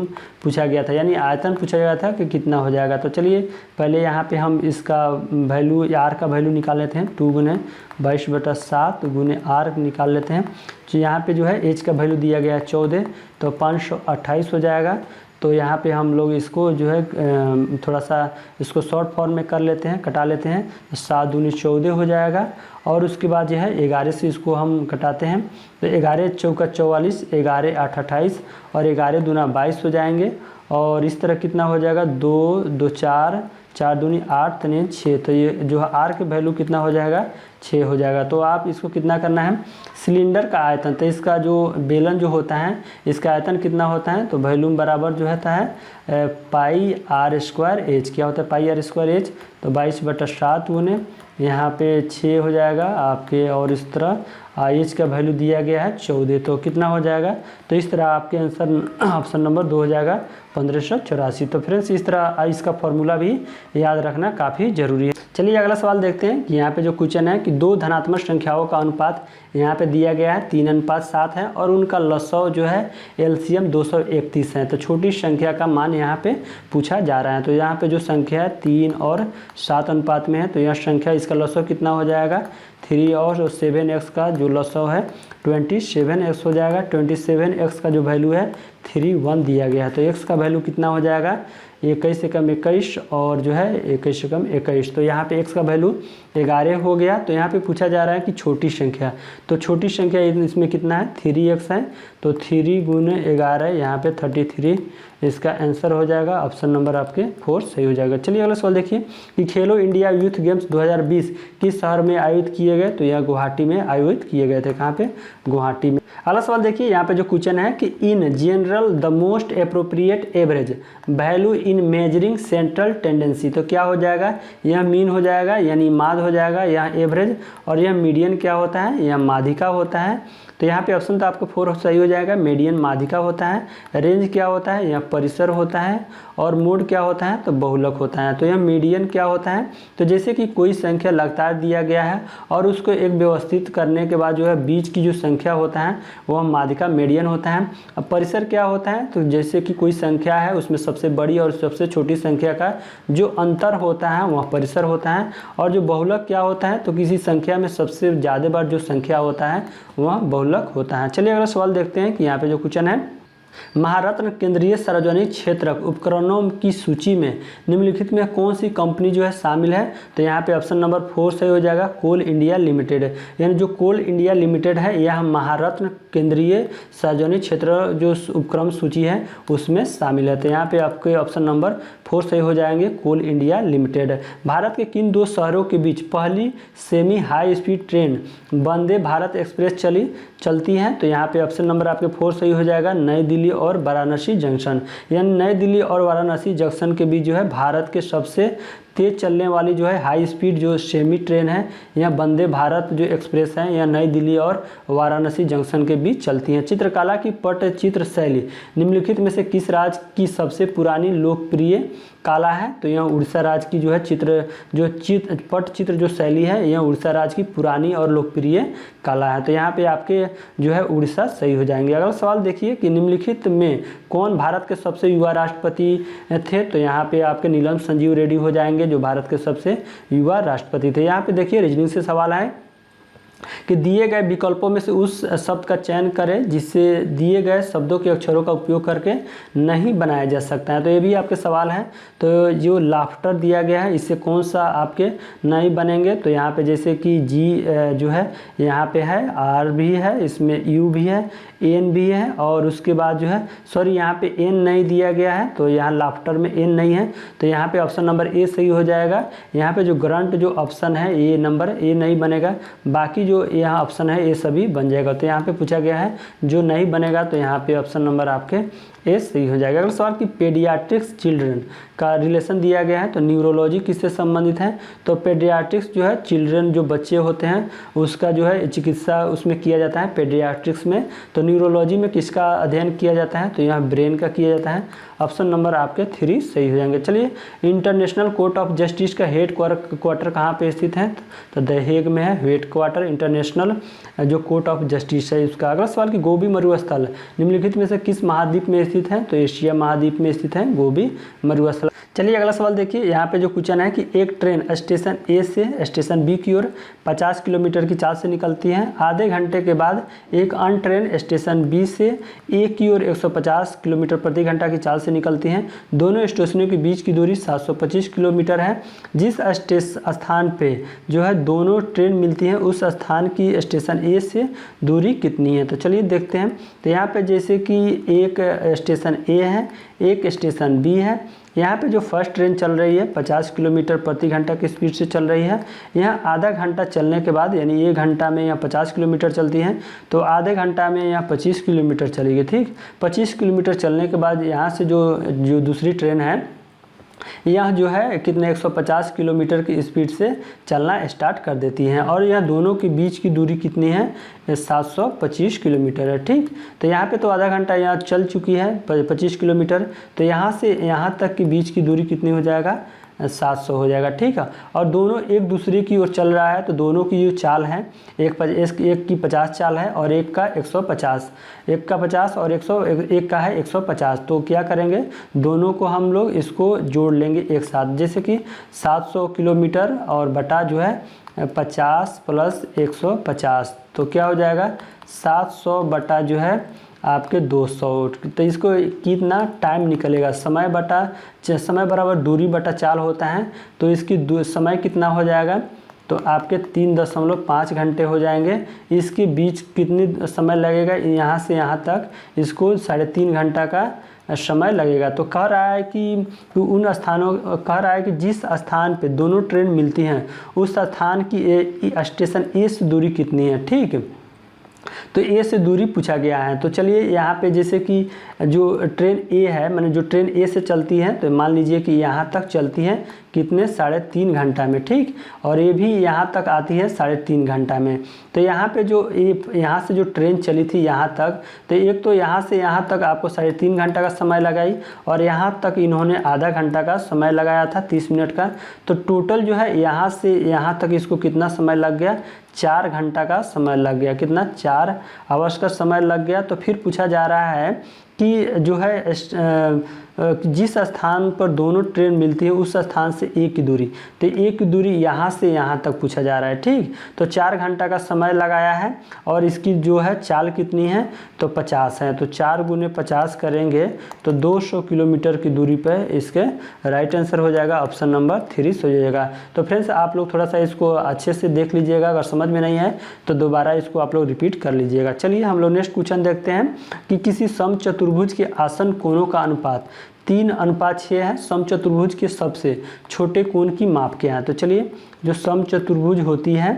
पूछा गया था यानी आयतन पूछा गया था कि कितना हो जाएगा। तो चलिए पहले यहाँ पे हम इसका वैल्यू आर का वैल्यू निकाल लेते हैं। 2 गुने 22/7 गुने आर निकाल लेते हैं। तो यहाँ पे जो है एच का वैल्यू दिया गया है 14, तो 528 हो जाएगा। तो यहाँ पे हम लोग इसको जो है थोड़ा सा इसको शॉर्ट फॉर्म में कर लेते हैं, कटा लेते हैं। तो 7 दूनी 14 हो जाएगा और उसके बाद जो है 11 से इसको हम कटाते हैं। तो 11 चौका 44, 11 8 28 और 11 दूना 22 हो जाएंगे। और इस तरह कितना हो जाएगा 2 2 4 4 दूनी 8 3 6। तो ये जो है आर के वैल्यू कितना हो जाएगा 6 हो जाएगा। तो आप इसको कितना करना है, सिलेंडर का आयतन, तो इसका जो बेलन जो होता है इसका आयतन कितना होता है, तो वैल्यू बराबर जो होता है πr²h। क्या होता है πr²h, तो 22/7 गुने यहाँ पे 6 हो जाएगा आपके और इस तरह एच का वैल्यू दिया गया है 14। तो कितना हो जाएगा, तो इस तरह आपके आंसर ऑप्शन नंबर 2 हो जाएगा 1584। तो फ्रेंड्स इस तरह इसका फॉर्मूला भी याद रखना काफ़ी ज़रूरी है। चलिए अगला सवाल देखते हैं कि यहाँ पे जो क्वेश्चन है कि 2 धनात्मक संख्याओं का अनुपात यहाँ पे दिया गया है 3:7 है और उनका लसाव जो है एलसीएम 231 है। तो छोटी संख्या का मान यहाँ पे पूछा जा रहा है। तो यहाँ पे जो संख्या है 3 और 7 अनुपात में है, तो यह संख्या इसका लसाव कितना हो जाएगा 3 और 7x का जो लसाव है 27x हो जाएगा। 27x का जो वैल्यू है 31 दिया गया है। तो x का वैल्यू कितना हो जाएगा 21 से कम 21 और जो है 21 से कम 21। तो यहाँ पे x का वैल्यू 11 हो गया। तो यहाँ पे पूछा जा रहा है कि छोटी संख्या, तो छोटी संख्या इसमें कितना है 3x है। तो 3 गुने 11 यहाँ पे 33 इसका आंसर हो जाएगा। ऑप्शन नंबर आपके 4 सही हो जाएगा। चलिए अगला सवाल देखिए कि खेलो इंडिया यूथ गेम्स 2020 किस शहर में आयोजित किए गए। तो यह गुवाहाटी में आयोजित किए गए थे। कहाँ पे, गुवाहाटी में। अगला सवाल देखिए यहाँ पे जो क्वेश्चन है कि in general the most appropriate average value in measuring central tendency. तो क्या हो जाएगा, यह मीन हो जाएगा यानी माध्य हो जाएगा, यह एवरेज और यह मीडियन क्या होता है, यह माध्यिका होता है। तो यहाँ पे ऑप्शन तो आपको 4 सही हो जाएगा। मीडियन माध्यिका होता है, रेंज क्या होता है, यह परिसर होता है, और मोड क्या होता है, तो बहुलक होता है। तो यह मीडियन क्या होता है, तो जैसे कि कोई संख्या लगातार दिया गया है और उसको एक व्यवस्थित करने के बाद जो है बीच की जो संख्या होता है वह माध्यिका मीडियन होता है। अब परिसर क्या होता है, तो जैसे कि कोई संख्या है उसमें सबसे बड़ी और सबसे छोटी संख्या का जो अंतर होता है वह परिसर होता है। और जो बहुलक क्या होता है, तो किसी संख्या में सबसे ज़्यादा बार जो संख्या होता है वह बहुलक होता है। चलिए अगला सवाल देखते हैं कि यहाँ पे जो क्वेश्चन है, महारत्न केंद्रीय सार्वजनिक क्षेत्रक उपकरणों की सूची में निम्नलिखित में कौन सी कंपनी जो है शामिल है, तो यहाँ पे ऑप्शन नंबर 4 सही हो जाएगा, कोल इंडिया लिमिटेड। यानी जो कोल इंडिया लिमिटेड है यह महारत्न केंद्रीय सार्वजनिक क्षेत्र जो उपक्रम सूची है उसमें शामिल है। तो यहाँ पे आपके ऑप्शन नंबर 4 सही हो जाएंगे, कोल इंडिया लिमिटेड। भारत के किन 2 शहरों के बीच पहली semi high speed train Vande Bharat express चलती है, तो यहाँ पे ऑप्शन नंबर आपके 4 सही हो जाएगा, नई दिल्ली और वाराणसी जंक्शन। यानी नई दिल्ली और वाराणसी जंक्शन के बीच जो है भारत के सबसे तेज चलने वाली जो है हाई स्पीड जो सेमी ट्रेन है या वंदे भारत जो एक्सप्रेस है या नई दिल्ली और वाराणसी जंक्शन के बीच चलती हैं। चित्रकला की पटचित्र शैली निम्नलिखित में से किस राज्य की सबसे पुरानी लोकप्रिय कला है, तो यह उड़ीसा राज्य की जो है पटचित्र जो शैली है यह उड़ीसा राज्य की पुरानी और लोकप्रिय कला है। तो यहाँ पे आपके जो है उड़ीसा सही हो जाएंगे। अगला सवाल देखिए कि निम्नलिखित में कौन भारत के सबसे युवा राष्ट्रपति थे, तो यहाँ पे आपके नीलम संजीव रेड्डी हो जाएंगे जो भारत के सबसे युवा राष्ट्रपति थे। यहाँ पे देखिए रीजनिंग से सवाल है कि दिए गए विकल्पों में से उस शब्द का चयन करें जिससे दिए गए शब्दों के अक्षरों का उपयोग करके नहीं बनाया जा सकता है। तो ये भी आपके सवाल है। तो जो लाफ्टर दिया गया है इससे कौन सा आपके नहीं बनेंगे, तो यहाँ पे जैसे कि जी जो है यहाँ पे है, आर भी है, इसमें यू भी है, एन भी है, और उसके बाद जो है यहाँ पे एन नहीं दिया गया है, तो यहाँ लाफ्टर में एन नहीं है, तो यहाँ पे ऑप्शन नंबर ए सही हो जाएगा। यहाँ पे जो ग्रंट जो ऑप्शन है ये नंबर ए नहीं बनेगा, बाकी जो यहाँ ऑप्शन है ये सभी बन जाएगा। तो यहाँ पे पूछा गया है जो नहीं बनेगा, तो यहाँ पे ऑप्शन नंबर आपके ए सही हो जाएगा। अगला सवाल कि पेडियाट्रिक्स चिल्ड्रन का रिलेशन दिया गया है, तो न्यूरोलॉजी किससे संबंधित है, तो पेडियाट्रिक्स जो है चिल्ड्रन जो बच्चे होते हैं उसका जो है चिकित्सा उसमें किया जाता है पेडियाट्रिक्स में। तो न्यूरोलॉजी में किसका अध्ययन किया जाता है, तो यहाँ ब्रेन का किया जाता है। ऑप्शन नंबर आपके 3 सही हो जाएंगे। चलिए इंटरनेशनल कोर्ट ऑफ जस्टिस का हेड क्वार्टर कहाँ पे स्थित है, तो द हेग में है हेड क्वार्टर इंटरनेशनल जो कोर्ट ऑफ जस्टिस है उसका। अगला सवाल कि गोबी मरुस्थल निम्नलिखित में से किस महाद्वीप में स्थित है, तो एशिया महाद्वीप में स्थित है गोबी मरुस्थल। चलिए अगला सवाल देखिए, यहाँ पे जो क्वेश्चन है कि एक ट्रेन स्टेशन ए से स्टेशन बी की ओर 50 किलोमीटर की चाल से निकलती है। आधे घंटे के बाद एक अन्य ट्रेन स्टेशन बी से ए की ओर 150 किलोमीटर प्रति घंटा की चाल से निकलती हैं। दोनों स्टेशनों के बीच की दूरी 725 किलोमीटर है। जिस स्थान पे जो है दोनों ट्रेन मिलती हैं उस स्थान की स्टेशन ए से दूरी कितनी है, तो चलिए देखते हैं। तो यहाँ पे जैसे कि एक स्टेशन ए है, एक स्टेशन बी है। यहाँ पे जो फर्स्ट ट्रेन चल रही है 50 किलोमीटर प्रति घंटा की स्पीड से चल रही है। यहाँ आधा घंटा चलने के बाद यानी 1 घंटा में यहाँ 50 किलोमीटर चलती है, तो आधे घंटा में यहाँ 25 किलोमीटर चलेगी। ठीक, 25 किलोमीटर चलने के बाद यहाँ से जो दूसरी ट्रेन है यह जो है कितने 150 किलोमीटर की स्पीड से चलना स्टार्ट कर देती हैं, और यह दोनों के बीच की दूरी कितनी है 725 किलोमीटर है। ठीक, तो यहाँ पे तो आधा घंटा यहाँ चल चुकी है 25 किलोमीटर, तो यहाँ से यहाँ तक की बीच की दूरी कितनी हो जाएगा 700 हो जाएगा। ठीक है, और दोनों एक दूसरे की ओर चल रहा है, तो दोनों की जो चाल है एक की 50 चाल है और एक का 150, एक का 50 और एक का है 150। तो क्या करेंगे दोनों को हम लोग इसको जोड़ लेंगे एक साथ, जैसे कि 700 किलोमीटर और बटा जो है 50 प्लस 150, तो क्या हो जाएगा 700 बटा जो है आपके 200। तो इसको कितना टाइम निकलेगा, समय बराबर दूरी बटा चाल होता है, तो इसकी समय कितना हो जाएगा, तो आपके 3.5 घंटे हो जाएंगे। इसके बीच कितनी समय लगेगा यहाँ से यहाँ तक, इसको 3.5 घंटा का समय लगेगा। तो कह रहा है कि जिस स्थान पे दोनों ट्रेन मिलती हैं उस स्थान की स्टेशन ए से दूरी कितनी है। ठीक, तो ए से दूरी पूछा गया है। तो चलिए यहाँ पे जैसे कि जो ट्रेन ए है, माने जो ट्रेन ए से चलती है, तो मान लीजिए कि यहाँ तक चलती है कितने 3.5 घंटा में, ठीक। और ये भी यहाँ तक आती है 3.5 घंटा में। तो यहाँ पे जो यहाँ से जो ट्रेन चली थी यहाँ तक, तो एक तो यहाँ से यहाँ तक आपको 3.5 घंटा का समय लगाई और यहाँ तक इन्होंने आधा घंटा का समय लगाया था, 30 मिनट का। तो टोटल जो है यहाँ से यहाँ तक इसको कितना समय लग गया, 4 घंटा का समय लग गया। कितना, 4 आवर्स का समय लग गया। तो फिर पूछा जा रहा है कि जो है जिस स्थान पर दोनों ट्रेन मिलती है उस स्थान से एक की दूरी, तो एक की दूरी यहाँ से यहाँ तक पूछा जा रहा है, ठीक। तो 4 घंटा का समय लगाया है और इसकी जो है चाल कितनी है, तो 50 है। तो 4 × 50 करेंगे तो 200 किलोमीटर की दूरी पर इसके राइट आंसर हो जाएगा, ऑप्शन नंबर 3 हो जाएगा। तो फ्रेंड्स आप लोग थोड़ा सा इसको अच्छे से देख लीजिएगा, अगर समझ में नहीं है तो दोबारा इसको आप लोग रिपीट कर लीजिएगा। चलिए हम लोग नेक्स्ट क्वेश्चन देखते हैं कि किसी समचतुर्भुज के आसन कोणों का अनुपात 3:6 है। समचतुर्भुज के सबसे छोटे कोण की माप क्या है। तो चलिए जो समचतुर्भुज होती है,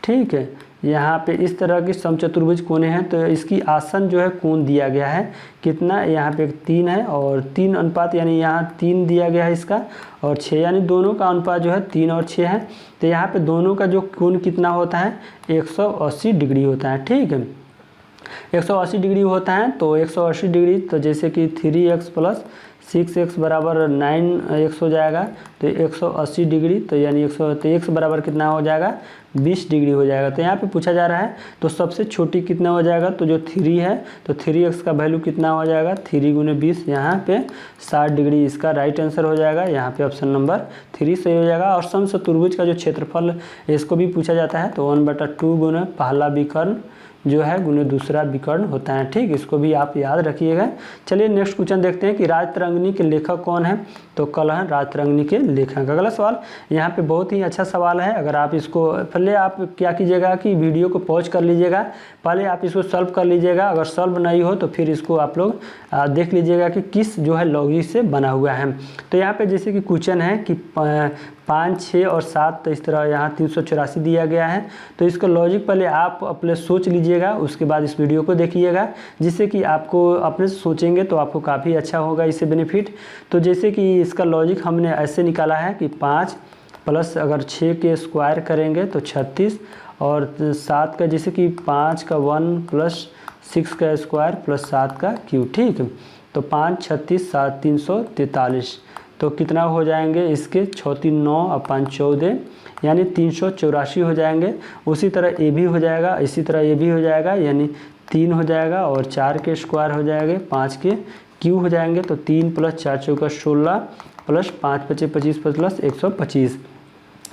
ठीक है, यहाँ पे इस तरह की समचतुर्भुज कोने हैं तो इसकी आसन जो है कोण दिया गया है कितना, यहाँ पे 3 है और 3 अनुपात यानी यहाँ 3 दिया गया है इसका और 6 यानी दोनों का अनुपात जो है 3 और 6 है। तो यहाँ पे दोनों का जो कोण कितना होता है, 180 डिग्री होता है, ठीक है, 180 डिग्री होता है। तो 180 डिग्री तो जैसे कि 3x + 6x = 9x हो जाएगा। तो 180 डिग्री तो यानी 100, तो x बराबर कितना हो जाएगा, 20 डिग्री हो जाएगा। तो यहाँ पे पूछा जा रहा है तो सबसे छोटी कितना हो जाएगा, तो जो 3 है तो 3x का वैल्यू कितना हो जाएगा, 3 × 20, यहाँ पे 60 डिग्री इसका राइट आंसर हो जाएगा। यहाँ पे ऑप्शन नंबर 3 सही हो जाएगा। और समचतुर्भुज का जो क्षेत्रफल इसको भी पूछा जाता है तो 1/2 × पहला विकर्ण जो है गुने दूसरा विकर्ण होता है, ठीक। इसको भी आप याद रखिएगा। चलिए नेक्स्ट क्वेश्चन देखते हैं कि राजतरंगिणी के लेखक कौन है। तो कलह राजतरंगिणी के लेखक। अगला सवाल यहाँ पे बहुत ही अच्छा सवाल है। अगर आप इसको पहले आप क्या कीजिएगा कि वीडियो को पॉज कर लीजिएगा, पहले आप इसको सॉल्व कर लीजिएगा। अगर सॉल्व नहीं हो तो फिर इसको आप लोग देख लीजिएगा कि किस जो है लॉजिक से बना हुआ है। तो यहाँ पे जैसे कि क्वेश्चन है कि 5, 6 और 7, तो इस तरह यहाँ 384 दिया गया है। तो इसका लॉजिक पहले आप अपने सोच लीजिएगा, उसके बाद इस वीडियो को देखिएगा, जिससे कि आपको अपने सोचेंगे तो आपको काफ़ी अच्छा होगा इससे बेनिफिट। तो जैसे कि इसका लॉजिक हमने ऐसे निकाला है कि 5 + अगर 6 के स्क्वायर करेंगे तो 36 और 7 का जैसे कि 5 का 1 + 6 का स्क्वायर + 7 का क्यूब, ठीक। तो 5, 36, 7, 343 तो कितना हो जाएंगे इसके 6, 3, 9 और 5, 14 यानी 384 हो जाएंगे। उसी तरह ये भी हो जाएगा, इसी तरह ये भी हो जाएगा यानी 3 हो जाएगा और 4 के स्क्वायर हो जाएंगे, 5 के क्यूब हो जाएंगे। तो 3 + 4 × 16 + 5 × 25 + 125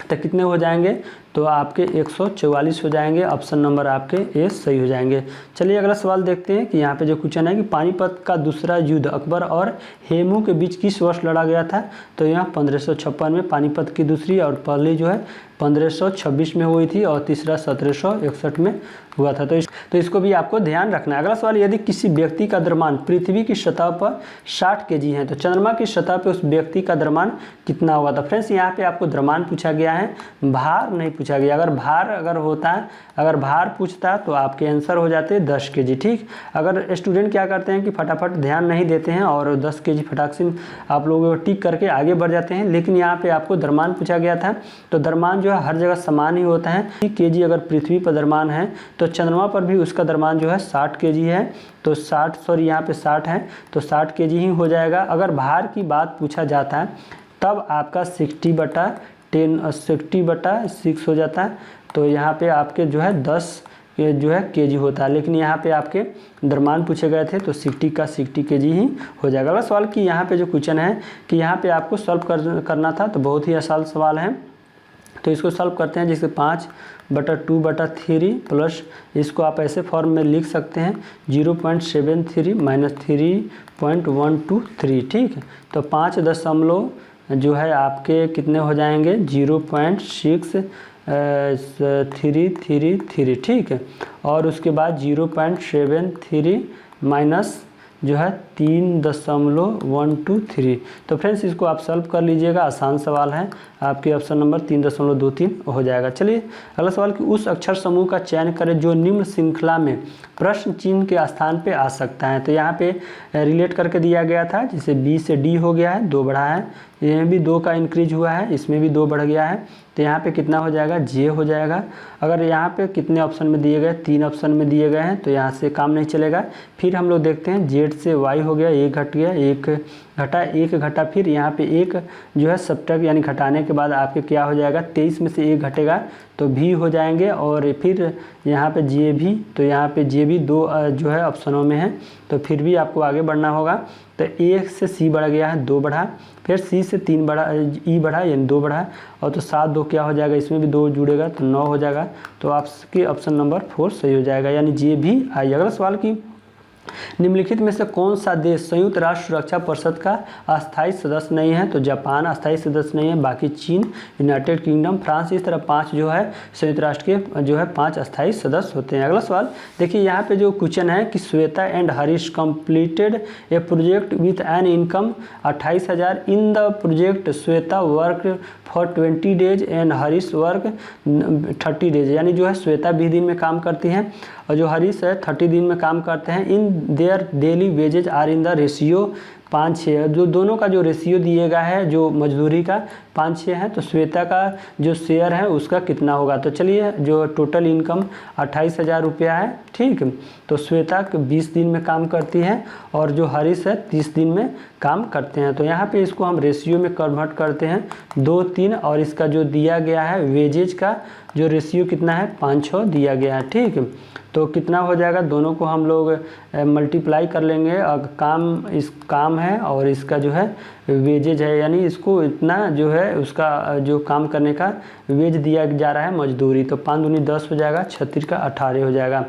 तो कितने हो जाएंगे, तो आपके 144 हो जाएंगे। ऑप्शन नंबर आपके ए सही हो जाएंगे। चलिए अगला सवाल देखते हैं कि यहाँ पे जो क्वेश्चन है कि पानीपत का दूसरा युद्ध अकबर और हेमू के बीच किस वर्ष लड़ा गया था। तो यहाँ 1556 में पानीपत की दूसरी और पहली जो है 1526 में हुई थी और तीसरा 1761 में हुआ था। तो इसको भी आपको ध्यान रखना है। अगला सवाल, यदि किसी व्यक्ति का द्रव्यमान पृथ्वी की सतह पर 60 kg है तो चंद्रमा की सतह पर उस व्यक्ति का द्रव्यमान कितना हुआ था। फ्रेंड्स यहाँ पे आपको द्रव्यमान पूछा गया है, भार नहीं पूछा गया। अगर भार होता है, अगर भार पूछता तो आपके आंसर हो जाते 10 kg, ठीक। अगर स्टूडेंट क्या करते हैं कि फटाफट ध्यान नहीं देते हैं और 10 kg फटाक से आप लोग टिक करके आगे बढ़ जाते हैं, लेकिन यहाँ पे आपको द्रव्यमान पूछा गया था। तो द्रव्यमान जो है हर जगह समान ही होता है। kg अगर पृथ्वी पर द्रव्यमान है तो चंद्रमा पर भी उसका द्रव्यमान जो है 60 kg है। तो 60 सॉरी यहाँ पे 60 है तो 60 kg ही हो जाएगा। अगर भार की बात पूछा जाता है तब आपका 60/6 हो जाता है। तो यहाँ पे आपके जो है 10 जो है kg होता है, लेकिन यहाँ पे आपके द्रव्यमान पूछे गए थे तो 60 का 60 kg ही हो जाएगा। अगला सवाल कि यहाँ पे जो क्वेश्चन है कि यहाँ पे आपको सॉल्व करना था, तो बहुत ही आसान सवाल है। तो इसको सॉल्व करते हैं, जैसे 5/2/3 प्लस इसको आप ऐसे फॉर्म में लिख सकते हैं 0.73 - 3.123, ठीक है। तो 5 दशमलव जो है आपके कितने हो जाएंगे 0.6333, ठीक है। और उसके बाद 0.73 माइनस जो है 3.123। तो फ्रेंड्स इसको आप सॉल्व कर लीजिएगा, आसान सवाल है, आपके ऑप्शन नंबर 3.23 हो जाएगा। चलिए अगला सवाल कि उस अक्षर समूह का चयन करें जो निम्न श्रृंखला में प्रश्न चिन्ह के स्थान पे आ सकता है। तो यहाँ पे रिलेट करके दिया गया था, जैसे बी से डी हो गया है, 2 बढ़ा है, ये भी 2 का इंक्रीज हुआ है, इसमें भी 2 बढ़ गया है, तो यहाँ पे कितना हो जाएगा, जे हो जाएगा। अगर यहाँ पे कितने ऑप्शन में दिए गए, 3 ऑप्शन में दिए गए हैं, तो यहाँ से काम नहीं चलेगा। फिर हम लोग देखते हैं जेड से वाई हो गया, 1 घट गया, 1 घटा, 1 घटा, फिर यहाँ पे 1 जो है सब्ट्रैक्ट यानी घटाने के बाद आपके क्या हो जाएगा, 23 में से 1 घटेगा तो भी हो जाएंगे। और फिर यहाँ पे जे भी, तो यहाँ पे जे भी 2 जो है ऑप्शनों में है, तो फिर भी आपको आगे बढ़ना होगा। तो 1 से सी बढ़ गया है, 2 बढ़ा, फिर सी से 3 बढ़ा, ई बढ़ा यानी 2 बढ़ा, और तो 7 2 क्या हो जाएगा, इसमें भी 2 जुड़ेगा तो 9 हो जाएगा। तो आपके ऑप्शन नंबर 4 सही हो जाएगा, यानी जे भी आई। अगला सवाल की निम्नलिखित में से कौन सा देश संयुक्त राष्ट्र सुरक्षा परिषद का अस्थायी सदस्य नहीं है। तो जापान अस्थायी सदस्य नहीं है, बाकी चीन, यूनाइटेड किंगडम, फ्रांस, इस तरह 5 जो है संयुक्त राष्ट्र के जो है 5 अस्थायी सदस्य होते हैं। अगला सवाल देखिए, यहाँ पे जो क्वेश्चन है कि Shweta and Harish completed A project with an income 28,000 in the project Shweta work for 20 days and Harish work 30 days, यानी जो है श्वेता 20 दिन में काम करती हैं और जो हरीश है 30 दिन में काम करते हैं। In their daily wages are in the ratio 5-6, जो दोनों का जो रेशियो दिएगा है जो मजदूरी का 5-6 है, तो श्वेता का जो शेयर है उसका कितना होगा। तो चलिए जो टोटल इनकम 28,000 रुपया है, ठीक। तो श्वेता 20 दिन में काम करती है और जो हरीश है 30 दिन में काम करते हैं। तो यहाँ पे इसको हम रेशियो में कन्वर्ट करते हैं 2-3, और इसका जो दिया गया है वेजेज का जो रेशियो कितना है 5-6 दिया गया है, ठीक। तो कितना हो जाएगा, दोनों को हम लोग मल्टीप्लाई कर लेंगे। और काम है और इसका जो है वेजेज है, यानी इसको इतना जो है उसका जो काम करने का वेज दिया जा रहा है मजदूरी। तो 5 दूनी 10 हो जाएगा, 36 का 18 हो जाएगा।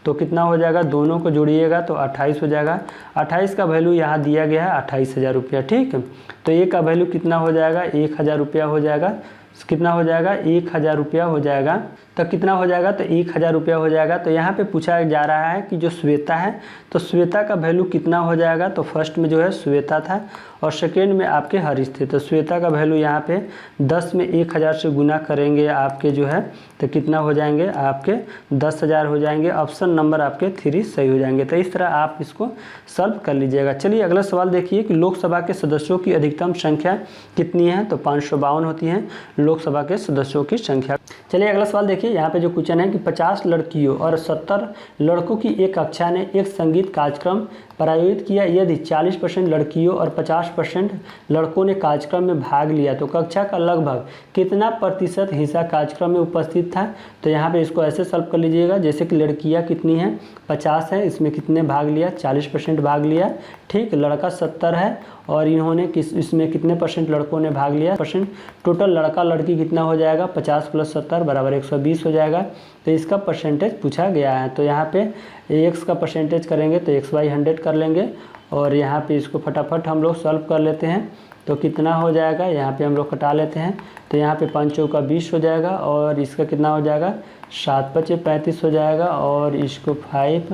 तो कितना हो जाएगा, दोनों को जोड़िएगा तो 28 हो जाएगा। 28 का वैल्यू यहाँ दिया गया है 28,000 रुपया, ठीक। तो ए का वैल्यू कितना हो जाएगा, 1,000 रुपया हो जाएगा। कितना हो जाएगा, 1,000 रुपया हो जाएगा। तो कितना हो जाएगा, तो 1,000 रुपया हो जाएगा। तो यहाँ पे पूछा जा रहा है कि जो श्वेता है, तो श्वेता का वैल्यू कितना हो जाएगा। तो फर्स्ट में जो है श्वेता था और सेकेंड में आपके हरीश थे। तो श्वेता का वैल्यू यहाँ पे 10 में 1,000 से गुना करेंगे आपके जो है, तो कितना हो जाएंगे, आपके 10,000 हो जाएंगे। ऑप्शन नंबर आपके 3 सही हो जाएंगे। तो इस तरह आप इसको सॉल्व कर लीजिएगा। चलिए अगला सवाल देखिए कि लोकसभा के सदस्यों की अधिकतम संख्या कितनी है। तो 552 होती है लोकसभा के सदस्यों की संख्या। चलिए अगला सवाल देखिए, यहाँ पे जो क्वेश्चन है कि 50 लड़कियों और 70 लड़कों की एक कक्षा ने एक संगीत कार्यक्रम प्रायोजित किया। यदि 40% लड़कियों और 50% लड़कों ने कार्यक्रम में भाग लिया तो कक्षा का लगभग कितना प्रतिशत हिस्सा कार्यक्रम में उपस्थित था। तो यहाँ पे इसको ऐसे सॉल्व कर लीजिएगा, जैसे कि लड़कियाँ कितनी हैं, 50 है, इसमें कितने भाग लिया, 40% भाग लिया, ठीक। लड़का 70 है और इन्होंने इसमें कितने परसेंट लड़कों ने भाग लिया, परसेंट। टोटल लड़का लड़की कितना हो जाएगा, 50 + 70 = 120 हो जाएगा। तो इसका परसेंटेज पूछा गया है। तो यहाँ पे x का परसेंटेज करेंगे तो x/100 कर लेंगे और यहाँ पे इसको फटाफट हम लोग सॉल्व कर लेते हैं। तो कितना हो जाएगा, यहाँ पे हम लोग कटा लेते हैं। तो यहाँ पे 5 चौका 20 हो जाएगा और इसका कितना हो जाएगा, 7 5 35 हो जाएगा और इसको 5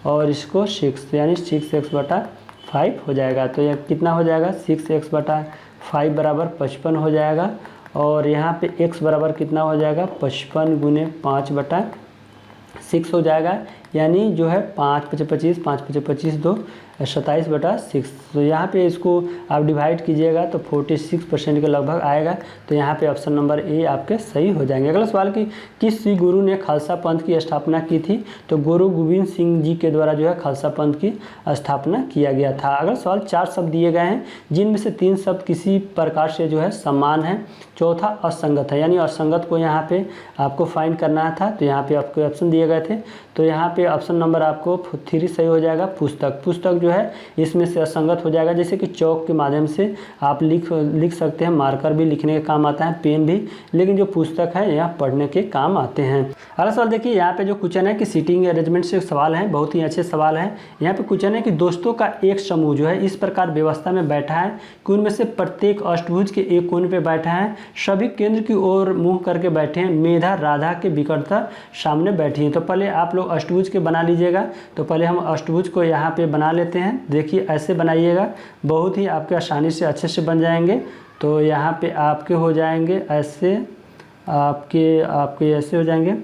और इसको 6, यानी 6x/5 हो जाएगा। तो यह कितना हो जाएगा, 6x/5 बराबर 55 हो जाएगा। और यहाँ पे x बराबर कितना हो जाएगा, 55 × 5/6 हो जाएगा, यानी जो है 5 × 25, 5 × 25 2 27/6। तो यहाँ पे इसको आप डिवाइड कीजिएगा तो 46% के लगभग आएगा। तो यहाँ पे ऑप्शन नंबर ए आपके सही हो जाएंगे। अगला सवाल कि किस श्री गुरु ने खालसा पंथ की स्थापना की थी। तो गुरु गोविंद सिंह जी के द्वारा जो है खालसा पंथ की स्थापना किया गया था। अगला सवाल 4 शब्द दिए गए हैं जिनमें से 3 शब्द किसी प्रकार से जो है समान है, चौथा असंगत है, यानी असंगत को यहाँ पे आपको फाइंड करना था। तो यहाँ पे आपको ऑप्शन दिए गए थे, तो यहाँ पे ऑप्शन नंबर आपको 3 सही हो जाएगा। पुस्तक जो है इसमें से असंगत हो जाएगा, जैसे कि चौक के माध्यम से आप लिख सकते हैं, मार्कर भी लिखने के काम आता है, पेन भी, लेकिन जो पुस्तक है यह पढ़ने के काम आते हैं। अगला सवाल देखिए, यहाँ पे जो क्वेश्चन है कि सीटिंग अरेंजमेंट से सवाल है, बहुत ही अच्छे सवाल है। यहाँ पे क्वेश्चन है कि दोस्तों का एक समूह जो है इस प्रकार व्यवस्था में बैठा है कि उनमें से प्रत्येक अष्टभुज के एक कोने पे बैठा है, सभी केंद्र की ओर मुँह करके बैठे हैं, मेधा राधा के विकटता सामने बैठी है। तो पहले आप लोग अष्टभुज के बना लीजिएगा। तो पहले हम अष्टभुज को यहाँ पे बना लेते लेते हैं। देखिए ऐसे बनाइएगा, बहुत ही आपके आसानी से अच्छे से बन जाएंगे। तो यहाँ पे आपके हो जाएंगे ऐसे, आपके ऐसे हो जाएंगे।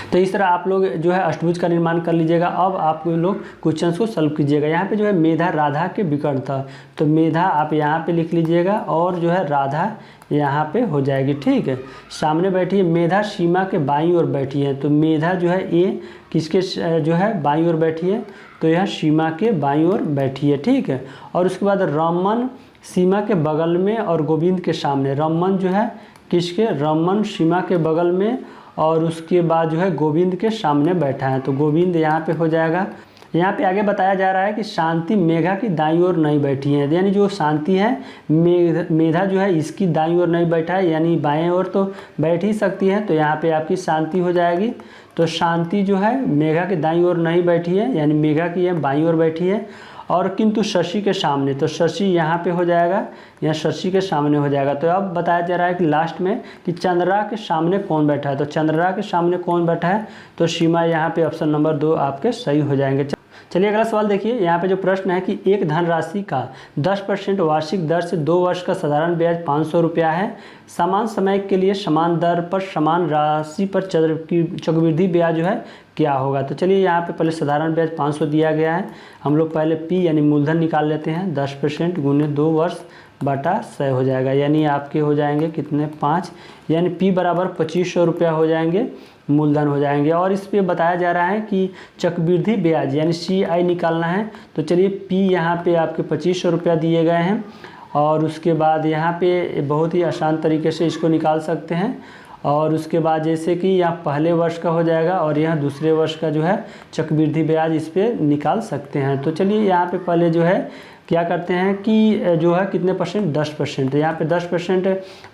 तो इस तरह आप लोग जो है अष्टभुज का निर्माण कर लीजिएगा। अब आप लोग क्वेश्चंस को सॉल्व कीजिएगा। यहाँ पे जो है मेधा राधा के विकर्ण था, तो मेधा आप यहाँ पे लिख लीजिएगा और जो है राधा यहाँ पे हो जाएगी। ठीक है, सामने बैठी है मेधा, सीमा के बाईं ओर बैठी है, तो मेधा जो है ये किसके जो है बाईं ओर बैठी है, तो यह सीमा के बाईं ओर बैठी है। ठीक है, और उसके बाद रमन सीमा के बगल में और गोविंद के सामने। रमन जो है किसके, रमन सीमा के बगल में और उसके बाद जो है गोविंद के सामने बैठा है, तो गोविंद यहाँ पे हो जाएगा। यहाँ पे आगे बताया जा रहा है कि शांति मेघा की दाईं ओर नहीं बैठी है, यानी जो शांति है मेधा जो है इसकी दाईं ओर नहीं बैठा है, यानी बाएं ओर तो बैठ ही सकती है, तो यहाँ पे आपकी शांति हो जाएगी। तो शांति जो है मेघा की दाईं ओर नहीं बैठी है, यानी मेघा की है बाईं ओर बैठी है। और किंतु शशि के सामने, तो शशि यहाँ पे हो जाएगा, यहाँ शशि के सामने हो जाएगा। तो अब बताया जा रहा है कि लास्ट में कि चंद्रा के सामने कौन बैठा है, तो चंद्रा के सामने कौन बैठा है, तो सीमा यहाँ पे ऑप्शन नंबर 2 आपके सही हो जाएंगे। चलिए अगला सवाल देखिए। यहाँ पे जो प्रश्न है कि एक धनराशि का 10% वार्षिक दर से 2 वर्ष का साधारण ब्याज 500 रुपया है, समान समय के लिए समान दर पर समान राशि पर चक्रवृद्धि ब्याज जो है क्या होगा। तो चलिए यहाँ पे पहले साधारण ब्याज 500 दिया गया है, हम लोग पहले P यानी मूलधन निकाल लेते हैं। 10% गुने 2 वर्ष बटा 100 हो जाएगा, यानी आपके हो जाएंगे कितने 5, यानी P बराबर 2500 रुपया हो जाएंगे, मूलधन हो जाएंगे। और इस पे बताया जा रहा है कि चक्रवृद्धि ब्याज यानी CI निकालना है। तो चलिए P यहाँ पे आपके 2500 रुपया दिए गए हैं, और उसके बाद यहाँ पे बहुत ही आसान तरीके से इसको निकाल सकते हैं। और उसके बाद जैसे कि यहाँ पहले वर्ष का हो जाएगा और यहाँ दूसरे वर्ष का जो है चक्रवृद्धि ब्याज इस पर निकाल सकते हैं। तो चलिए यहाँ पे पहले जो है क्या करते हैं कि जो है कितने परसेंट 10%, यहाँ पे 10%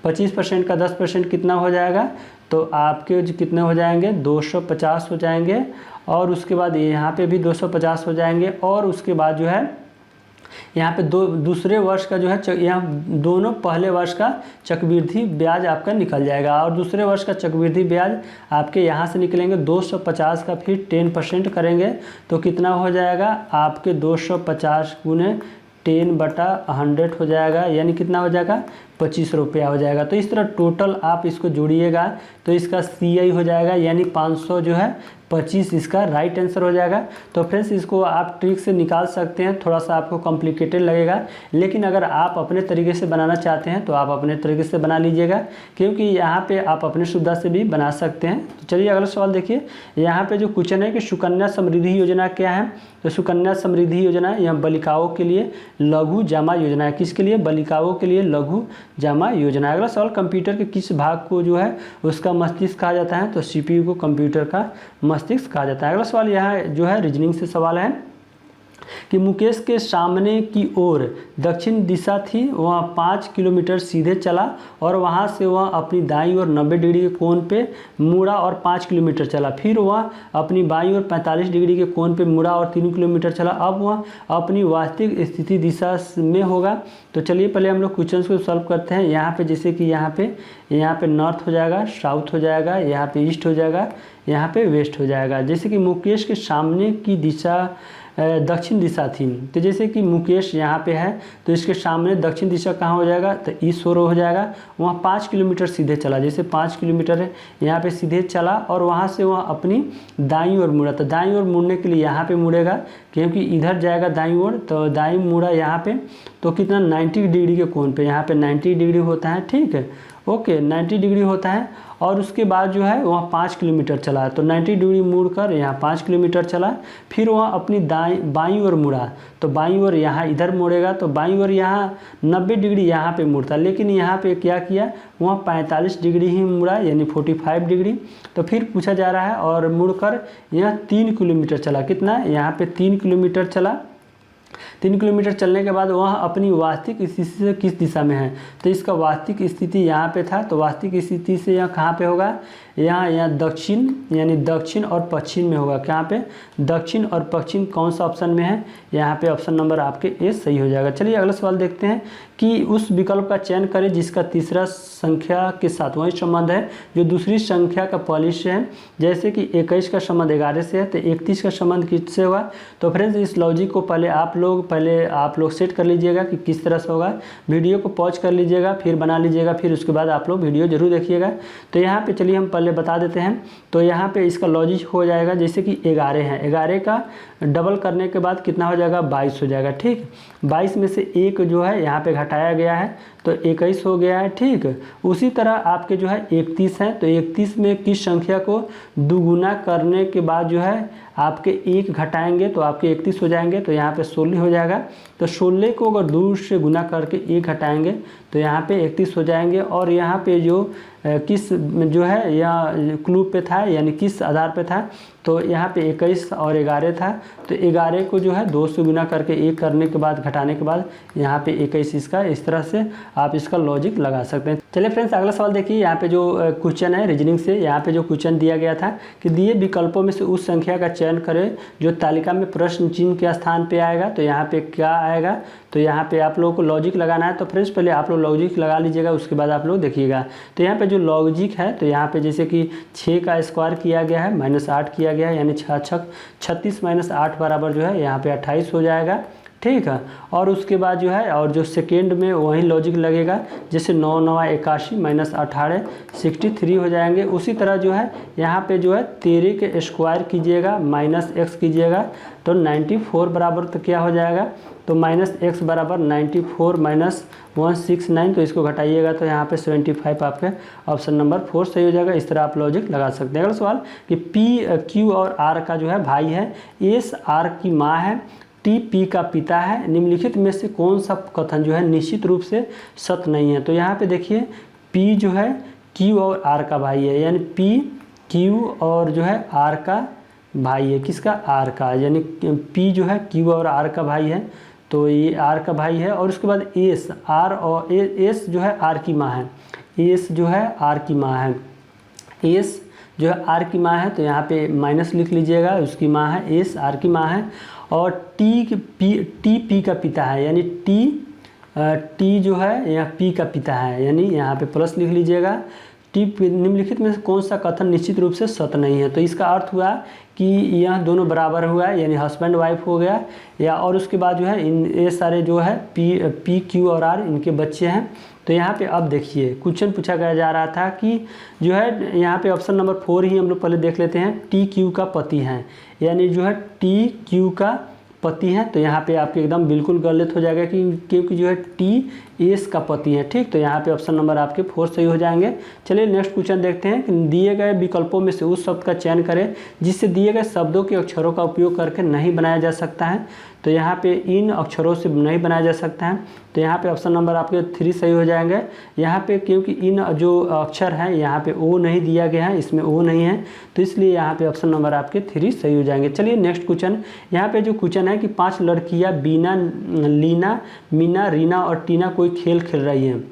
25% का 10% कितना हो जाएगा, तो आपके कितने हो जाएंगे 250 हो जाएंगे। और उसके बाद यहाँ पे भी 250 हो जाएंगे। और उसके बाद जो है यहाँ पे दूसरे वर्ष का जो है यहाँ दोनों पहले वर्ष का चक्रवृद्धि ब्याज आपका निकल जाएगा, और दूसरे वर्ष का चक्रवृद्धि ब्याज आपके यहाँ से निकलेंगे 250 का, फिर 10% करेंगे तो कितना हो जाएगा आपके 250 गुने 10/100 हो जाएगा, यानी कितना हो जाएगा 25 रुपया हो जाएगा। तो इस तरह टोटल आप इसको जोड़िएगा तो इसका CI हो जाएगा, यानी 500 जो है 25 इसका राइट आंसर हो जाएगा। तो फ्रेंड्स इसको आप ट्रिक से निकाल सकते हैं, थोड़ा सा आपको कॉम्प्लिकेटेड लगेगा, लेकिन अगर आप अपने तरीके से बनाना चाहते हैं तो आप अपने तरीके से बना लीजिएगा, क्योंकि यहाँ पे आप अपनी सुविधा से भी बना सकते हैं। तो चलिए अगला सवाल देखिए। यहाँ पे जो क्वेश्चन है कि सुकन्या समृद्धि योजना क्या है, तो सुकन्या समृद्धि योजना यह बालिकाओं के लिए लघु जमा योजना है। किसके लिए, बालिकाओं के लिए लघु जमा योजना। अगला सवाल, कंप्यूटर के किस भाग को जो है उसका मस्तिष्क कहा जाता है, तो CPU को कंप्यूटर का मस्तिष्क कहा जाता है। अगला सवाल यहाँ जो है रीजनिंग से सवाल है कि मुकेश के सामने की ओर दक्षिण दिशा थी, वह 5 किलोमीटर सीधे चला और वहां से वह अपनी दाईं ओर 90 डिग्री के कोण पे मुड़ा और 5 किलोमीटर चला। फिर वह अपनी बाईं ओर 45 डिग्री के कोण पे मुड़ा और 3 किलोमीटर चला। अब वह अपनी वास्तविक स्थिति दिशा में होगा। तो चलिए पहले हम लोग क्वेश्चन को सॉल्व करते हैं। यहाँ पे जैसे कि यहाँ पे नॉर्थ हो जाएगा, साउथ हो जाएगा, यहाँ पे ईस्ट हो जाएगा, यहाँ पे वेस्ट हो जाएगा। जैसे कि मुकेश के सामने की दिशा दक्षिण दिशा थी, तो जैसे कि मुकेश यहाँ पे है तो इसके सामने दक्षिण दिशा कहाँ हो जाएगा, तो ईस्ट ओर हो जाएगा। वहाँ 5 किलोमीटर सीधे चला, जैसे 5 किलोमीटर है यहाँ पे सीधे चला और वहाँ से वह अपनी दाईं ओर मुड़ा। तो दाईं ओर मुड़ने के लिए यहाँ पे मुड़ेगा, क्योंकि इधर जाएगा दाईं ओर, तो दाईं मुड़ा यहाँ पे, तो कितना 90 डिग्री के कोण पे, यहाँ पे 90 डिग्री होता है। ठीक है, ओके 90 डिग्री होता है। और उसके बाद जो है वहाँ 5 किलोमीटर चला, तो 90 डिग्री मुड़कर यहाँ 5 किलोमीटर चला। फिर वह अपनी बाईं ओर मुड़ा, तो बाईं ओर यहाँ इधर मुड़ेगा, तो बाईं ओर यहाँ 90 डिग्री यहाँ पे मुड़ता, लेकिन यहाँ पे क्या किया, वहाँ 45 डिग्री ही मुड़ा, यानी 45 डिग्री। तो फिर पूछा जा रहा है और मुड़कर यहाँ 3 किलोमीटर चला। कितना, यहाँ पे 3 किलोमीटर चला। 3 किलोमीटर चलने के बाद वह अपनी वास्तविक स्थिति से किस दिशा में है, तो इसका वास्तविक स्थिति यहाँ पे था, तो वास्तविक स्थिति से यह कहाँ पे होगा, यहाँ दक्षिण यानी दक्षिण और पश्चिम में होगा। कहाँ पे? दक्षिण और पश्चिम कौन सा ऑप्शन में है? यहाँ पे ऑप्शन नंबर आपके ए सही हो जाएगा। चलिए अगला सवाल देखते हैं कि उस विकल्प का चयन करें जिसका तीसरा संख्या के साथ वही संबंध है जो दूसरी संख्या का पहली से है। जैसे कि 21 का संबंध 11 से है तो 31 का संबंध किससे होगा? तो फ्रेंड्स इस लॉजिक को पहले आप लोग सेट कर लीजिएगा कि किस तरह से होगा। वीडियो को पॉज कर लीजिएगा, फिर बना लीजिएगा, फिर उसके बाद आप लोग वीडियो जरूर देखिएगा। तो यहाँ पे चलिए हम पहले बता देते हैं। तो यहाँ पे इसका लॉजिक हो जाएगा जैसे कि 11 है, 11 का डबल करने के बाद कितना हो जाएगा? 22 हो जाएगा। ठीक, 22 में से एक जो है यहाँ पे घटाया गया है तो 21 हो गया है। ठीक, उसी तरह आपके जो है 31 है तो 31 में किस संख्या को दुगुना करने के बाद जो है आपके एक घटाएंगे तो आपके 31 हो जाएंगे, तो यहाँ पे 16 हो जाएगा। तो 16 को अगर 2 से गुना करके एक घटाएंगे तो यहाँ पे 31 हो जाएंगे। और यहाँ पे जो किस जो है या क्लू पे था यानी किस आधार पे था, तो यहाँ पे 21 और 11 था तो 11 को जो है 2 से गुना करके एक करने के बाद घटाने के बाद यहाँ पे 21 इसका, इस तरह से आप इसका लॉजिक लगा सकते हैं। चलिए फ्रेंड्स अगला सवाल देखिए। यहाँ पे जो क्वेश्चन है रीजनिंग से, यहाँ पे जो क्वेश्चन दिया गया था कि दिए विकल्पों में से उस संख्या का चयन करें जो तालिका में प्रश्न चिन्ह के स्थान पे आएगा। तो यहाँ पे क्या आएगा? तो यहाँ पे आप लोगों को लॉजिक लगाना है। तो फ्रेंड्स पहले आप लोग लॉजिक लगा लीजिएगा, उसके बाद आप लोग देखिएगा। तो यहाँ पे जो लॉजिक है तो यहाँ पे जैसे कि 6 का स्क्वायर किया गया है -8 किया गया है यानी 36 - 8 बराबर जो है यहाँ पे 28 हो जाएगा। ठीक है, और उसके बाद जो है और जो सेकेंड में वही लॉजिक लगेगा जैसे 9 9 81 -18 63 हो जाएंगे। उसी तरह जो है यहाँ पे जो है 13 के स्क्वायर कीजिएगा -x कीजिएगा तो 94 बराबर तो क्या हो जाएगा? तो -x बराबर 94 - 169, तो इसको घटाइएगा तो यहाँ पे 75 आपके ऑप्शन नंबर 4 सही हो जाएगा। इस तरह आप लॉजिक लगा सकते हैं। अगला सवाल कि P Q और R का जो है भाई है, S R की माँ है, T P का पिता है, निम्नलिखित में से कौन सा कथन जो है निश्चित रूप से सत्य नहीं है? तो यहाँ पे देखिए P जो है Q और R का भाई है यानी P Q और जो है R का भाई है। किसका? R का, यानी P जो है Q और R का भाई है तो ये R का भाई है। और उसके बाद S R और S जो है R की माँ है, S जो है R की माँ है, S जो है R की माँ है तो यहाँ पे माइनस लिख लीजिएगा, उसकी माँ है, S R की माँ है। और T P का पिता है यानी T जो है यहाँ P का पिता है यानी यहाँ पे प्लस लिख लीजिएगा। निम्नलिखित में से कौन सा कथन निश्चित रूप से सत्य नहीं है? तो इसका अर्थ हुआ कि यह दोनों बराबर हुआ है यानी हस्बैंड वाइफ हो गया या। और उसके बाद जो है ये सारे जो है P Q और R इनके बच्चे हैं। तो यहाँ पे अब देखिए क्वेश्चन पूछा गया जा रहा था कि जो है यहाँ पे ऑप्शन नंबर 4 ही हम लोग पहले देख लेते हैं। T Q का पति हैं यानी जो है T Q का पति है तो यहाँ पे आपके एकदम बिल्कुल गलत हो जाएगा कि क्योंकि जो है T S का पति है। ठीक, तो यहाँ पे ऑप्शन नंबर आपके 4 सही हो जाएंगे। चलिए नेक्स्ट क्वेश्चन देखते हैं कि दिए गए विकल्पों में से उस शब्द का चयन करें जिससे दिए गए शब्दों के अक्षरों का उपयोग करके नहीं बनाया जा सकता है। तो यहाँ पे इन अक्षरों से नहीं बनाया जा सकता है तो यहाँ पे ऑप्शन नंबर आपके 3 सही हो जाएंगे। यहाँ पे क्योंकि इन जो अक्षर हैं यहाँ पे O नहीं दिया गया है, इसमें O नहीं है तो इसलिए यहाँ पे ऑप्शन नंबर आपके 3 सही हो जाएंगे। चलिए नेक्स्ट क्वेश्चन, यहाँ पे जो क्वेश्चन है कि 5 लड़कियाँ बीना, लीना, मीना, रीना और टीना कोई खेल खेल रही हैं।